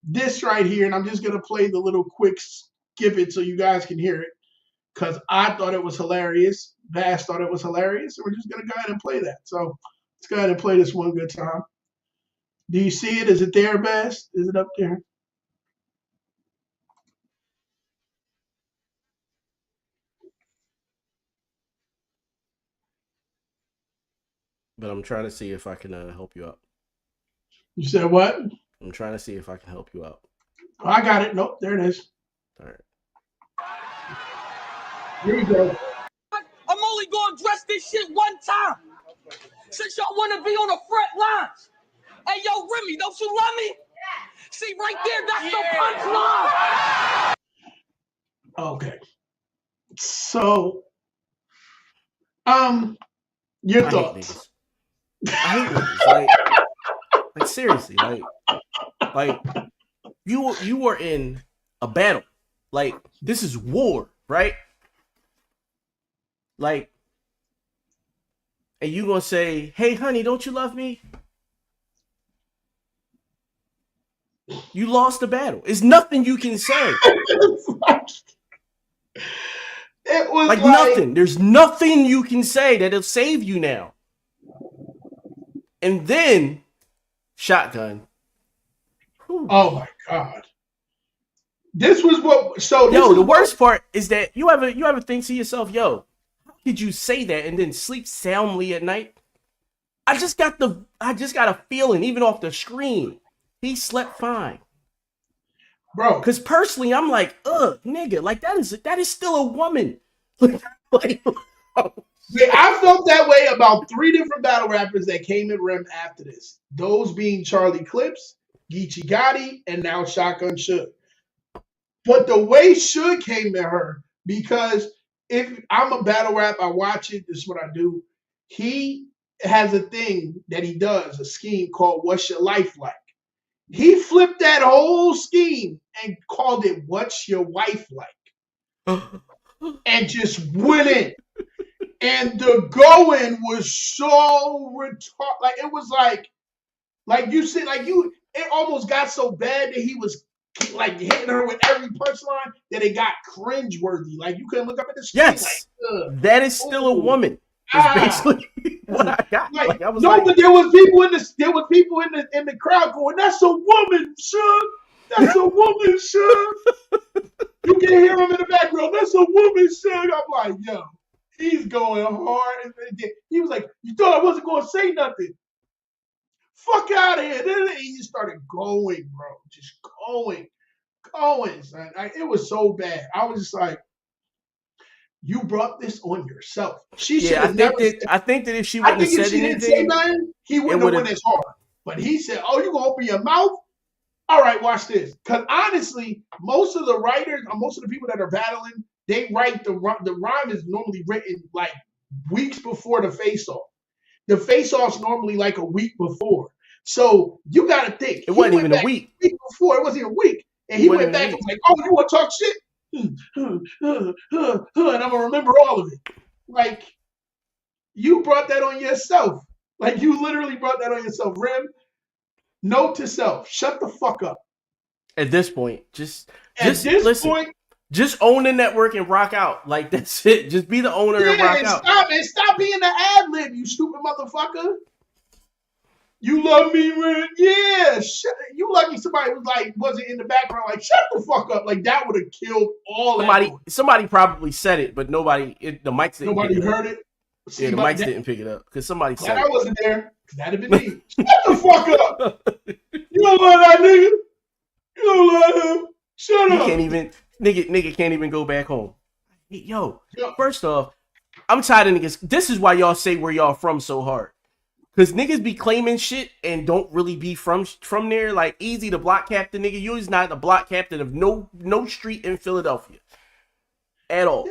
this right here. And I'm just going to play the little quick skip so you guys can hear it. Because I thought it was hilarious. Bass thought it was hilarious. And we're just going to go ahead and play that. So let's go ahead and play this one good time. Do you see it? Is it there, Bass? Is it up there? But I'm trying to see if I can help you out. You said what? I'm trying to see if I can help you out. Oh, I got it. Nope, there it is. All right. Here you go. I'm only gonna address this shit one time. Since y'all wanna be on the front lines. Hey, yo, Remy, don't you love me? See, right there, that's the punchline. Okay. So, your I thoughts? hate niggas. Like seriously, like you were in a battle. Like this is war, right? Like, and you gonna say, "Hey, honey, don't you love me?" You lost the battle. It's nothing you can say. It was Like nothing. There's nothing you can say that'll save you now. And then, Shotgun. Whew. Oh my God. This was what. So Yo, the worst part is that you ever think to yourself, yo, how could you say that and then sleep soundly at night? I just got a feeling, even off the screen, he slept fine. bro. Because personally, I'm like, ugh, nigga, like that is still a woman. Like, Yeah, I felt that way about 3 different battle rappers that came in Rem after this. Those being Charlie Clips, Geechee Gotti, and now Shotgun Suge. But the way Suge came at her, because if I'm a battle rap, I watch it, this is what I do. He has a thing that he does, a scheme called What's Your Life Like? He flipped that whole scheme and called it What's Your Wife Like? And just went in. And the going was so retarded. Like it was like you said, it almost got so bad that he was like hitting her with every punchline that it got cringeworthy. Like you couldn't look up at the screen. yes, Like, that is still a woman. That's basically what I got. Like, Like, I was no, like, but there was people in the crowd going, "That's a woman, Suge. That's a woman, Suge." You can hear him in the background. That's a woman, Suge. I'm like, yo, he's going hard. He was like, "You thought I wasn't going to say nothing? Fuck out of here!" Then he just started going, bro, just going, son. It was so bad. I was just like, You brought this on yourself. She should Yeah, I have never think said. that if she I wouldn't have think if said she didn't say anything, nothing, he wouldn't have would've- went as hard. But he said, "Oh, you gonna open your mouth? All right, watch this." Because honestly, most of the writers, or most of the people that are battling, they write the rhyme is normally written like weeks before the face-off. The face-off's normally like a week before. So you got to think. it wasn't even a week. A week before. It wasn't even a week. And he went back and was like, "Oh, you want to talk shit? And I'm going to remember all of it." Like, you brought that on yourself. Like, you literally brought that on yourself. Rim, note to self. Shut the fuck up. At this point, just listen, point, just own the network and rock out. Like, that's it. Just be the owner and rock out. Stop being the ad-lib, you stupid motherfucker. You love me, Rim? Yeah. You lucky somebody wasn't in the background like, shut the fuck up. Like, that would have killed all somebody probably said it, but the mics didn't nobody heard it. Yeah, the mics didn't pick it up because somebody said I wasn't there. That'd have been me. Shut the fuck up. You don't love that nigga. You don't love him. Shut up. Nigga can't even go back home. Yo, first off, I'm tired of niggas. This is why y'all say where y'all from so hard. Because niggas be claiming shit and don't really be from there. Like, Easy, the block captain, nigga. You is not the block captain of no street in Philadelphia. At all.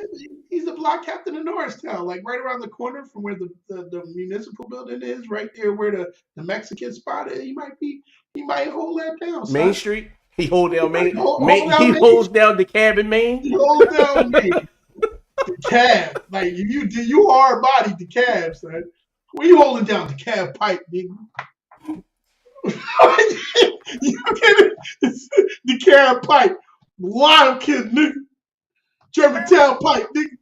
He's the block captain of Norristown, like right around the corner from where the municipal building is, right there where the Mexican spot is. He might hold that down. Main Street? He hold down Main. He holds down the cab in Maine. He holds down Maine. The cab. Like you hard bodied the cab, son. Where you holding down the cab pipe, nigga? You get it? The cab pipe. Wild kid, nigga. Germantown pipe, nigga.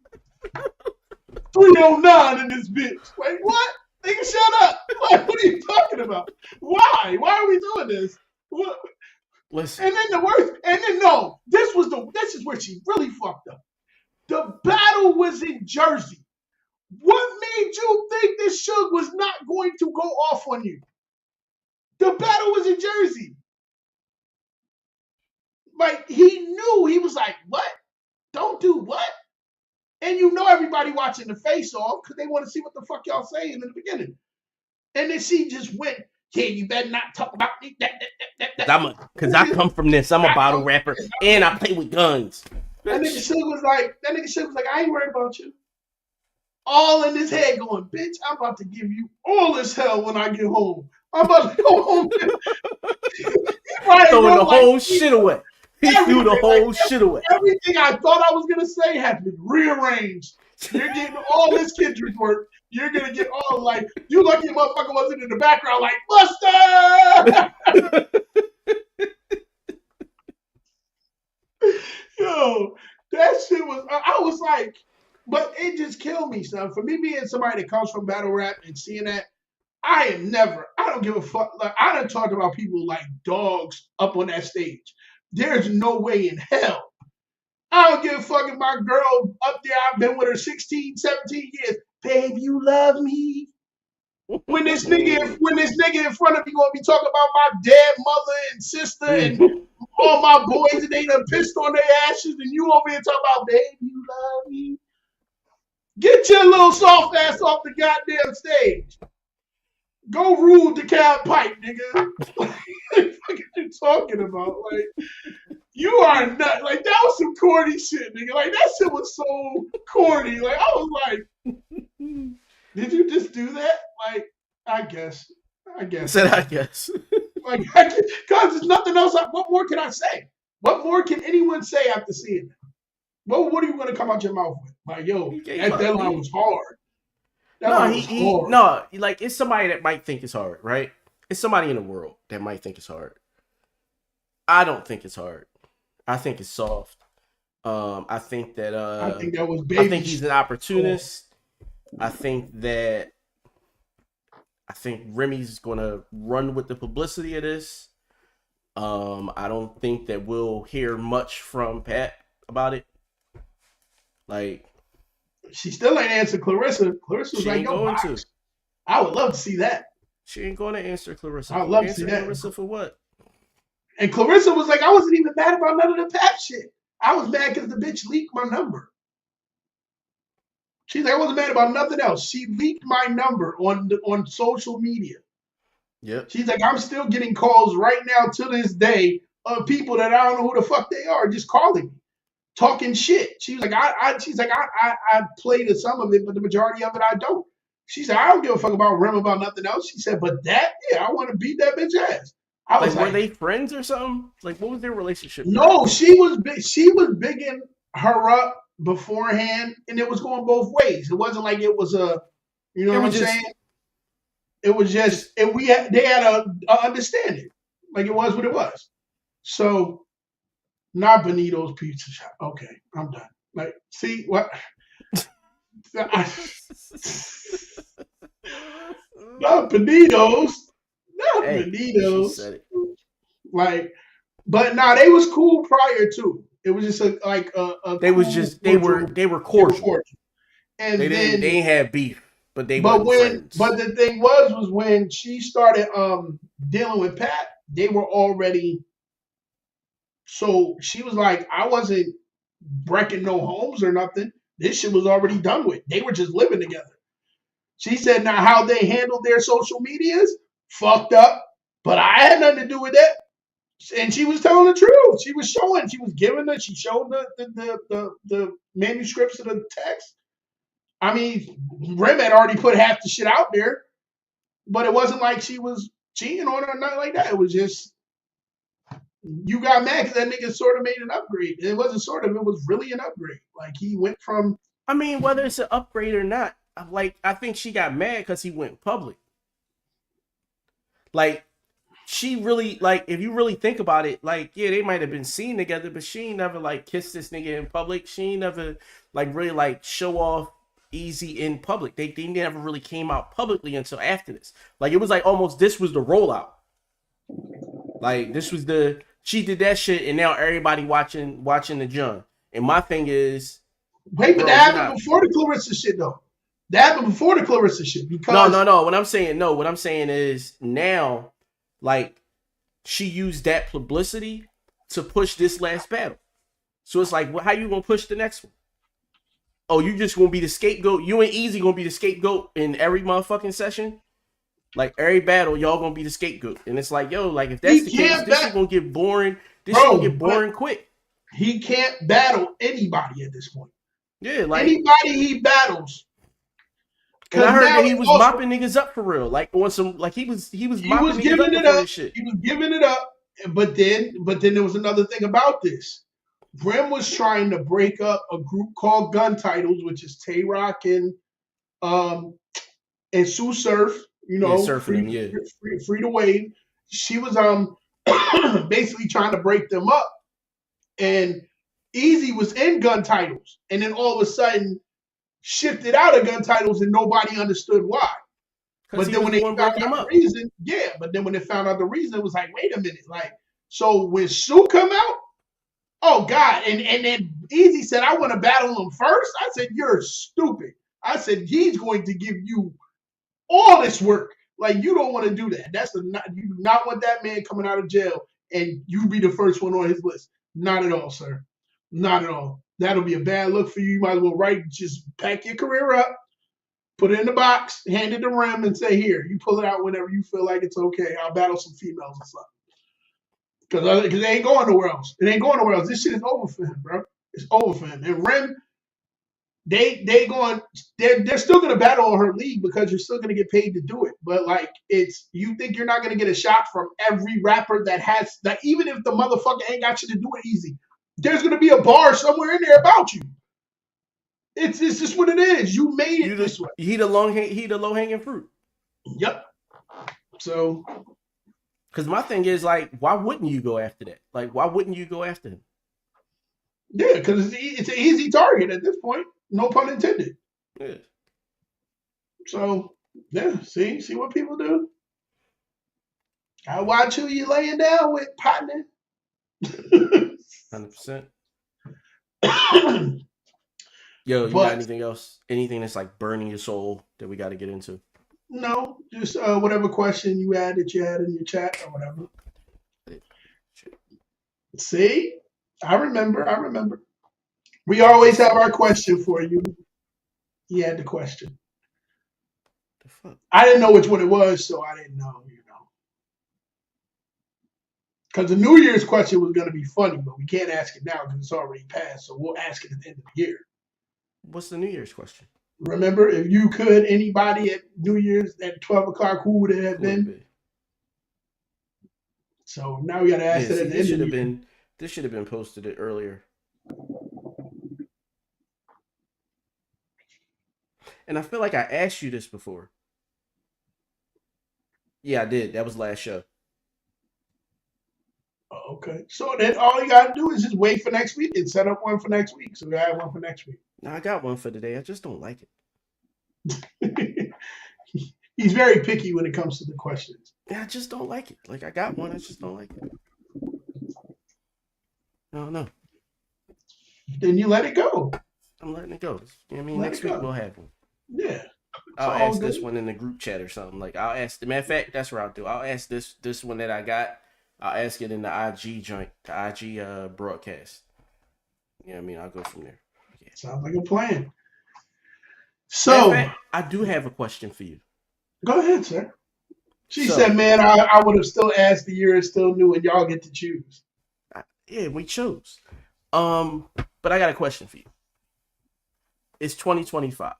309 in this bitch. Wait, what? Nigga, shut up. Like, what are you talking about? Why? Why are we doing this? What? Listen. And then the worst, no, this is where she really fucked up. The battle was in Jersey. What made you think this Suge was not going to go off on you? The battle was in Jersey. Like, he knew. He was like, what? Don't do what? And you know everybody watching the face-off because they want to see what the fuck y'all saying in the beginning. And then she just went, yeah, you better not talk about me. Because I come from this. I'm a bottle rapper and I play with guns. That nigga Suge was like, I ain't worried about you. All in his head going, bitch, I'm about to give you all this hell when I get home. I'm about to go home. Throwing the whole shit away. He threw the whole shit away. Everything I thought I was going to say had been rearranged. You're getting all this Kendrick work. You're going to get all like, you lucky motherfucker wasn't in the background like, Buster! Yo, that shit was, I was like, but it just killed me, son. For me being somebody that comes from battle rap and seeing that, I don't give a fuck. Like, I done talked about people like dogs up on that stage. There's no way in hell. I don't give a fuck if my girl up there, I've been with her 16, 17 years. Babe, you love me. When this nigga in front of me gonna be talking about my dead mother and sister and all my boys and they done pissed on their ashes and you over here talking about, babe, you love me. Get your little soft ass off the goddamn stage. Go rule the cab pipe, nigga. What the fuck are you talking about? Like, you are not like that was some corny shit, nigga. Like that shit was so corny. Like I was like, did you just do that? Like, I guess. I said I guess. Like, because there's nothing else. What more can I say? What more can anyone say after seeing that? What are you gonna come out your mouth with? Like, yo, that line was hard. No, like it's somebody that might think it's hard, right? It's somebody in the world that might think it's hard. I don't think it's hard. I think it's soft. I think that was baby. I think he's an opportunist. I think Remy's gonna run with the publicity of this. I don't think that we'll hear much from Pat about it. Like, she still ain't answered Clarissa. Clarissa's like, yo, I would love to see that. She ain't going to answer Clarissa. I would love to see that. Clarissa for what? And Clarissa was like, I wasn't even mad about none of the Pat shit. I was mad because the bitch leaked my number. She's like, I wasn't mad about nothing else. She leaked my number on social media. Yep. She's like, I'm still getting calls right now to this day of people that I don't know who the fuck they are just calling me, talking shit. She was like, I played some of it, but the majority of it I don't. She said, I don't give a fuck about Rem about nothing else. She said, but that, yeah, I want to beat that bitch ass. I was were they friends or something? Like, what was their relationship? No, she was bigging her up beforehand, and it was going both ways. It wasn't like it was a, you know what I'm saying? It was just, and they had a understanding, like it was what it was. So, not Benito's Pizza Shop. Okay, I'm done. Like, see what? Not Benito's. Not Benito's. Like, but nah, they was cool prior to. It was just a they were cordial. And they didn't have beef, but they were friends. But the thing was when she started dealing with Pat, they were already. So she was like, I wasn't breaking no homes or nothing. This shit was already done with. They were just living together. She said, now how they handled their social medias, fucked up. But I had nothing to do with that. And she was telling the truth. She was showing. She was giving it. She showed the manuscripts of the text. I mean, Rem had already put half the shit out there, but it wasn't like she was cheating on her or nothing like that. It was just you got mad because that nigga sort of made an upgrade. It wasn't sort of. It was really an upgrade. Like he went from. I mean, whether it's an upgrade or not, like I think she got mad because he went public. Like. She really, like, if you really think about it, like, yeah, they might have been seen together, but she ain't never, like, kissed this nigga in public. She ain't never, like, really, like, show off Easy in public. They never really came out publicly until after this. Like, it was, like, almost this was the rollout. Like, this was she did that shit, and now everybody watching the John. And my thing is... Wait, but that happened before the Clarissa shit, though. That happened before the Clarissa shit, because... No. What I'm saying is, now... Like, she used that publicity to push this last battle. So it's like, well, how you gonna push the next one? Oh, you just gonna be the scapegoat? You and Easy gonna be the scapegoat in every motherfucking session? Like, every battle, y'all gonna be the scapegoat. And it's like, yo, like, if that's the case, this is gonna get boring. This is gonna get boring quick. He can't battle anybody at this point. Yeah, like... Anybody he battles... And I heard that he was mopping niggas up for real, like on some, like he was mopping giving it up. Shit. He was giving it up, but then there was another thing about this. Rem was trying to break up a group called Gun Titles, which is Tay Rock and Sue Surf. You know, free to wave. She was basically trying to break them up, and Easy was in Gun Titles, and then all of a sudden. Shifted out of Gun Titles and nobody understood why. But then when they found out the reason, but then when they found out the reason, it was like, wait a minute. Like, so when Sue come out, oh God, and then Easy said, I want to battle him first. I said, you're stupid. I said, he's going to give you all this work. Like, you don't want to do that. You do not want that man coming out of jail and you be the first one on his list. Not at all, sir. Not at all. That'll be a bad look for you. You might as well just pack your career up, put it in the box, hand it to Rem, and say, here, you pull it out whenever you feel like it's okay. I'll battle some females or something. Because it ain't going nowhere else. It ain't going nowhere else. This shit is over for him, bro. It's over for him. And Rem, they're still going to battle on her league because you're still going to get paid to do it. But, like, you think you're not going to get a shot from every rapper that even if the motherfucker ain't got you to do it easy. There's going to be a bar somewhere in there about you. It's just what it is. You made it this way. He the low hanging fruit. Yep. So, because my thing is like, why wouldn't you go after that? Like, why wouldn't you go after him? Yeah, because it's an easy target at this point. No pun intended. Yeah. So, yeah. See what people do. I watch who you laying down with, partner. 100%. Yo, you got anything else? Anything that's like burning your soul that we got to get into? No, just whatever question you had that you had in your chat or whatever. See? I remember. We always have our question for you. He had the question. The fuck? I didn't know which one it was, so I didn't know, Because the New Year's question was going to be funny, but we can't ask it now because it's already passed. So we'll ask it at the end of the year. What's the New Year's question? Remember, if you could, anybody at New Year's at 12 o'clock, who would it have been? So now we got to ask it at the end of the year. This should have been posted earlier. And I feel like I asked you this before. Yeah, I did. That was last show. Okay. So then all you got to do is just wait for next week and set up one for next week. So we have one for next week. No, I got one for today. I just don't like it. He's very picky when it comes to the questions. Yeah, I just don't like it. Like, I got one. I just don't like it. I don't know. Then you let it go. I'm letting it go. Next week we'll have one. Yeah. I'll ask this one in the group chat or something. Like, I'll ask. Matter of fact, that's what I'll do. I'll ask this one that I got. I'll ask it in the IG joint, the IG broadcast. I'll go from there. Yeah. Sounds like a plan. So, fact, I do have a question for you. Go ahead, sir. She said, man, I would have still asked, the year is still new and y'all get to choose. Yeah, we chose. But I got a question for you. It's 2025.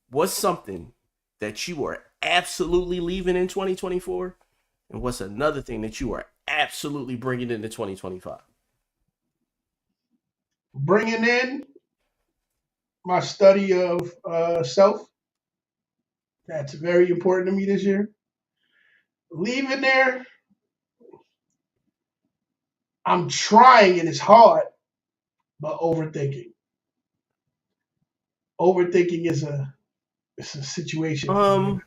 What's something that you are absolutely leaving in 2024? And what's another thing that you are absolutely bringing into 2025? Bringing in my study of self. That's very important to me this year. Leaving there, I'm trying and it's hard, but overthinking. Overthinking is a situation.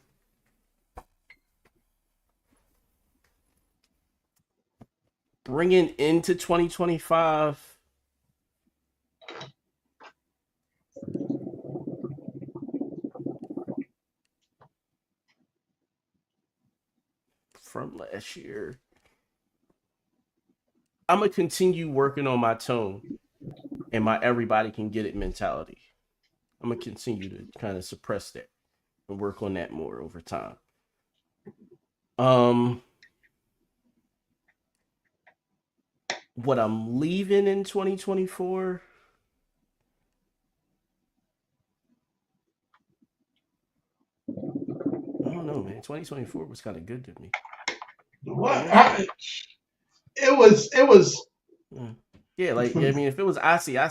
Bringing into 2025. From last year, I'm gonna continue working on my tone and my everybody can get it mentality. I'm gonna continue to kind of suppress that and work on that more over time. What I'm leaving in 2024. I don't know, man. 2024 was kind of good to me. What? It was. Yeah, like, if it was icy, I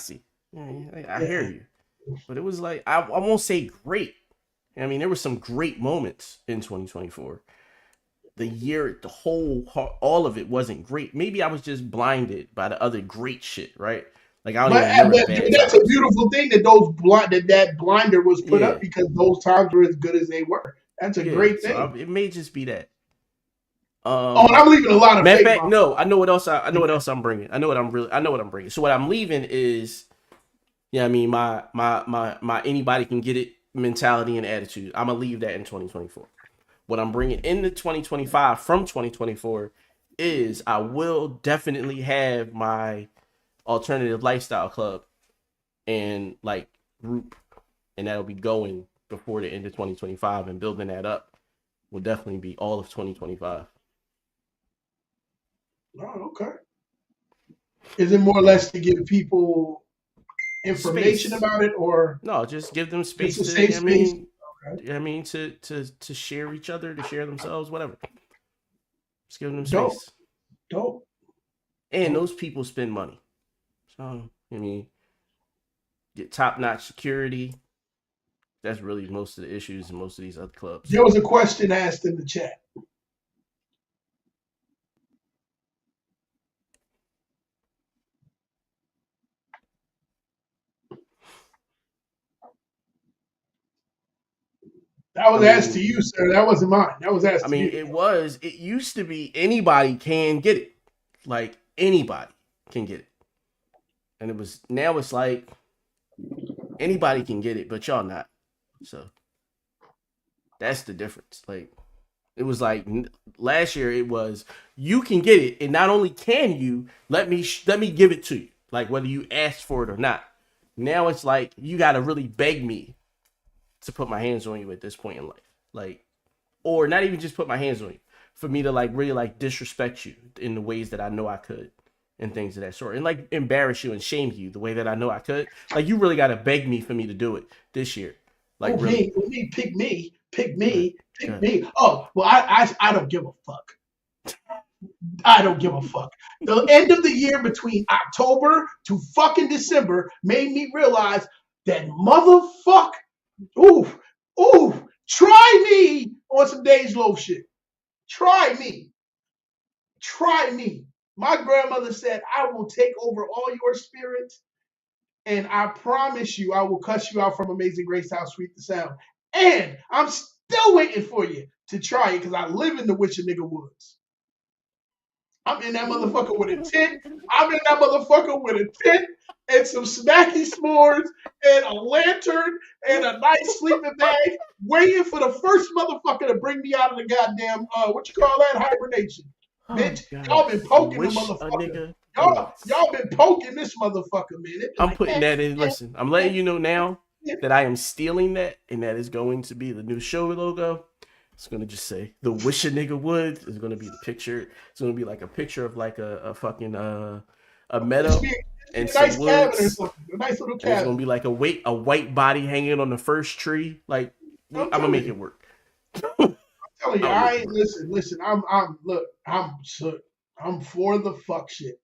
hear you. But it was like, I won't say great. There were some great moments in 2024. The year, all of it wasn't great. Maybe I was just blinded by the other great shit, right? Like, I don't even remember that's a beautiful thing that that blinder was put up because those times were as good as they were. That's a great thing. So it may just be that. And I'm leaving a lot of. Matter of fact, no. I know what else I'm bringing. I know what I'm bringing. So what I'm leaving is, my anybody can get it mentality and attitude. I'm gonna leave that in 2024. What I'm bringing into 2025 from 2024 is I will definitely have my alternative lifestyle club and like group, and that'll be going before the end of 2025, and building that up will definitely be all of 2025. Oh, okay. Is it more or less to give people information about it, or no? Just give them space. It's a safe space. To share each other, to share themselves, whatever. Just give them space. Dope. And those people spend money, so get top-notch security. That's really most of the issues in most of these other clubs. There was a question asked in the chat. That was asked to you, sir. That wasn't mine. That was asked to you. It used to be anybody can get it. Like, anybody can get it. And now it's like anybody can get it, but y'all not. So that's the difference. Like, it was like last year it was you can get it, and not only can you, let me give it to you, like whether you asked for it or not. Now it's like you gotta really beg me to put my hands on you at this point in life. Like, or not even just put my hands on you, for me to like really like disrespect you in the ways that I know I could and things of that sort. And like embarrass you and shame you the way that I know I could. Like you really gotta beg me for me to do it this year. Like really. Pick me. Oh, well, I don't give a fuck. I don't give a fuck. The end of the year between October to fucking December made me realize that motherfuck, try me on some Days Low shit. Try me. My grandmother said, I will take over all your spirits, and I promise you I will cut you out from Amazing Grace, How Sweet the Sound. And I'm still waiting for you to try it because I live in the Witch of Nigga Woods. I'm in that motherfucker with a tent. And some snacky s'mores and a lantern and a nice sleeping bag, waiting for the first motherfucker to bring me out of the goddamn hibernation. Oh, bitch, God. y'all been poking the motherfucker. Y'all been poking this motherfucker, man. I'm putting that in. Listen, I'm letting you know now that I am stealing that, and that is going to be the new show logo. It's gonna just say the Wish a Nigga Would. It's gonna be the picture. It's gonna be like a picture of like a fucking a meadow and some woods. A nice little cabin. It's gonna be like a white body hanging on the first tree. Like I'm gonna make it work. I'm telling you, listen. I'm for the fuck shit.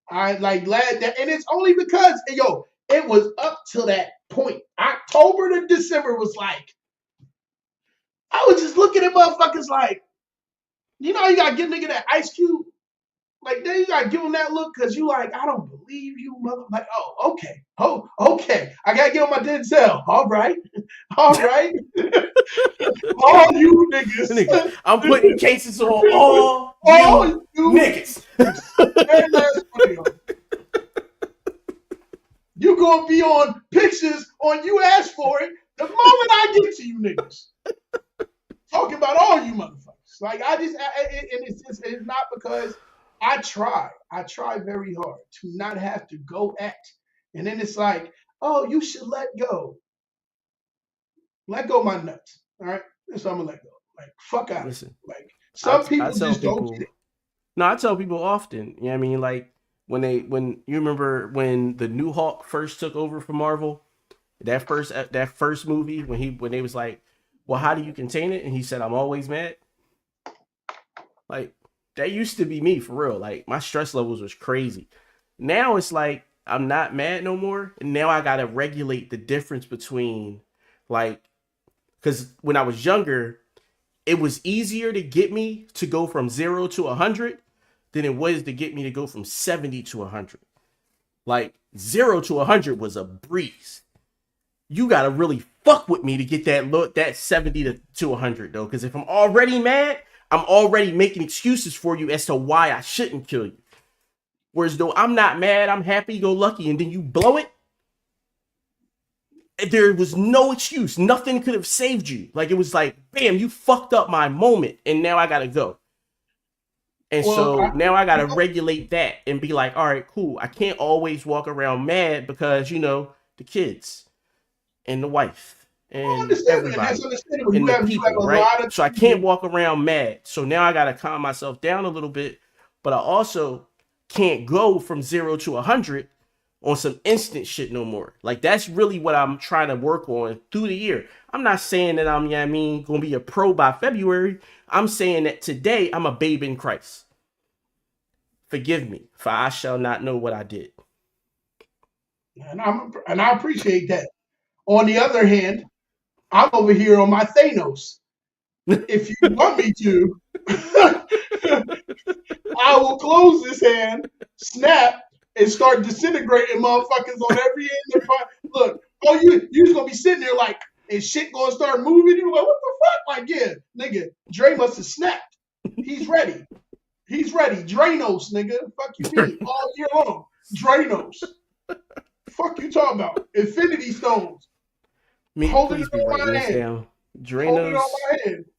I like glad that, and it's only because it was up till that point. October to December was like, I was just looking at motherfuckers like, you know, you gotta give nigga that Ice Cube. Like, then you gotta give him that look because you like, I don't believe you, mother. Like, okay. I gotta give him my Denzel. All right. All you niggas. I'm putting cases on all you niggas. You gonna be on pictures on You Asked For It the moment I get to you niggas. Talking about all you motherfuckers. Like, it's not because I try very hard to not have to go at. And then it's like, oh, you should let go. Let go my nuts. All right? That's what I'm gonna let go. Like, fuck out. Listen, like, some people just don't get it. No, I tell people often, you know what I mean? Like, when you remember when the new Hulk first took over for Marvel, that first movie, when they was like, well, how do you contain it? And he said, I'm always mad. Like, that used to be me for real. Like, my stress levels was crazy. Now it's like, I'm not mad no more. And now I got to regulate the difference between, like, because when I was younger, it was easier to get me to go from 0 to 100 than it was to get me to go from 70 to 100. Like, 0 to 100 was a breeze. You got to really fuck with me to get that 70 to 100, though. Because if I'm already mad, I'm already making excuses for you as to why I shouldn't kill you. Whereas though I'm not mad, I'm happy, go lucky, and then you blow it, there was no excuse. Nothing could have saved you. Like, it was like, bam, you fucked up my moment, and now I gotta go. And now I gotta regulate that and be like, all right, cool. I can't always walk around mad because, the kids and the wife. And everybody and the people, right? So I can't walk around mad. So now I gotta calm myself down a little bit, but I also can't go from 0 to 100 on some instant shit no more. Like, that's really what I'm trying to work on through the year. I'm not saying that I'm, gonna be a pro by February. I'm saying that today I'm a babe in Christ. Forgive me, for I shall not know what I did. And I appreciate that. On the other hand, I'm over here on my Thanos. If you want me to, I will close this hand, snap, and start disintegrating motherfuckers on every end. Look, you just gonna be sitting there like, and shit gonna start moving. You like, what the fuck? Like, yeah, nigga, Dre must have snapped. He's ready. Dranos, nigga. Fuck you mean? All year long. Dranos. Fuck you talking about? Infinity Stones. Please be writing this down. Dranos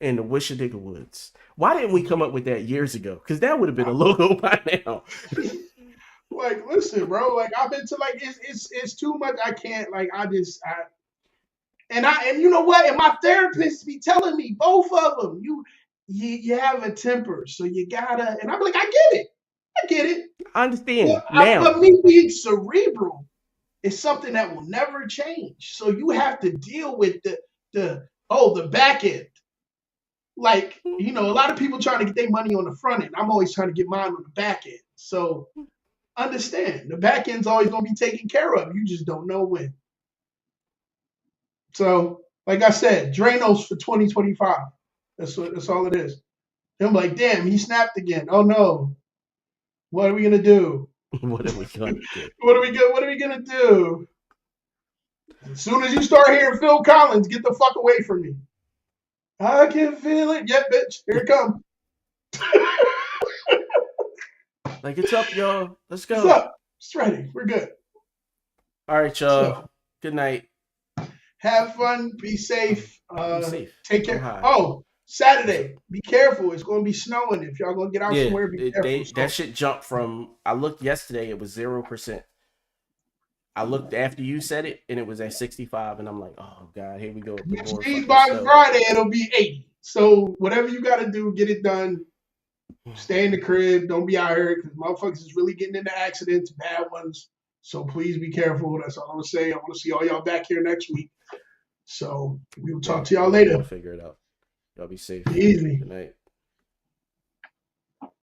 and the Wish a Nigga Woods. Why didn't we come up with that years ago? Because that would have been a logo by now. Like, listen, bro. Like, I've been to like it's too much. I can't. Like, and you know what? And my therapist be telling me, both of them, you have a temper, so you gotta. And I'm like, I get it. I understand But, now. but me being cerebral is something that will never change. So you have to deal with the back end. Like, you know, a lot of people trying to get their money on the front end. I'm always trying to get mine on the back end. So understand, the back end's always going to be taken care of. You just don't know when. So, like I said, Drainos for 2025. That's all it is. I'm like, damn, he snapped again. Oh no. What are we gonna do? What are we going to do? What are we gonna do? As soon as you start hearing Phil Collins, get the fuck away from me. I can feel it. Yeah, bitch. Here it comes. Like, it's up, y'all. Let's go. What's up? It's ready. We're good. All right, y'all. So, Good night. have fun. Be safe. Be safe. Take Go care. high. Oh, Saturday. Be careful. It's going to be snowing. If y'all going to get out Yeah, somewhere, be careful. that shit jumped from. I looked yesterday. It was 0%. I looked after you said it, and it was at 65, and I'm like, oh god, here we go. Which means by Friday it'll be 80. So whatever you got to do, get it done. Stay in the crib. Don't be out here because motherfuckers is really getting into accidents, bad ones. So please be careful. That's all I'm gonna say. I want to see all y'all back here next week. So we will talk to y'all later. We'll figure it out. Y'all be safe. Easy. Good night.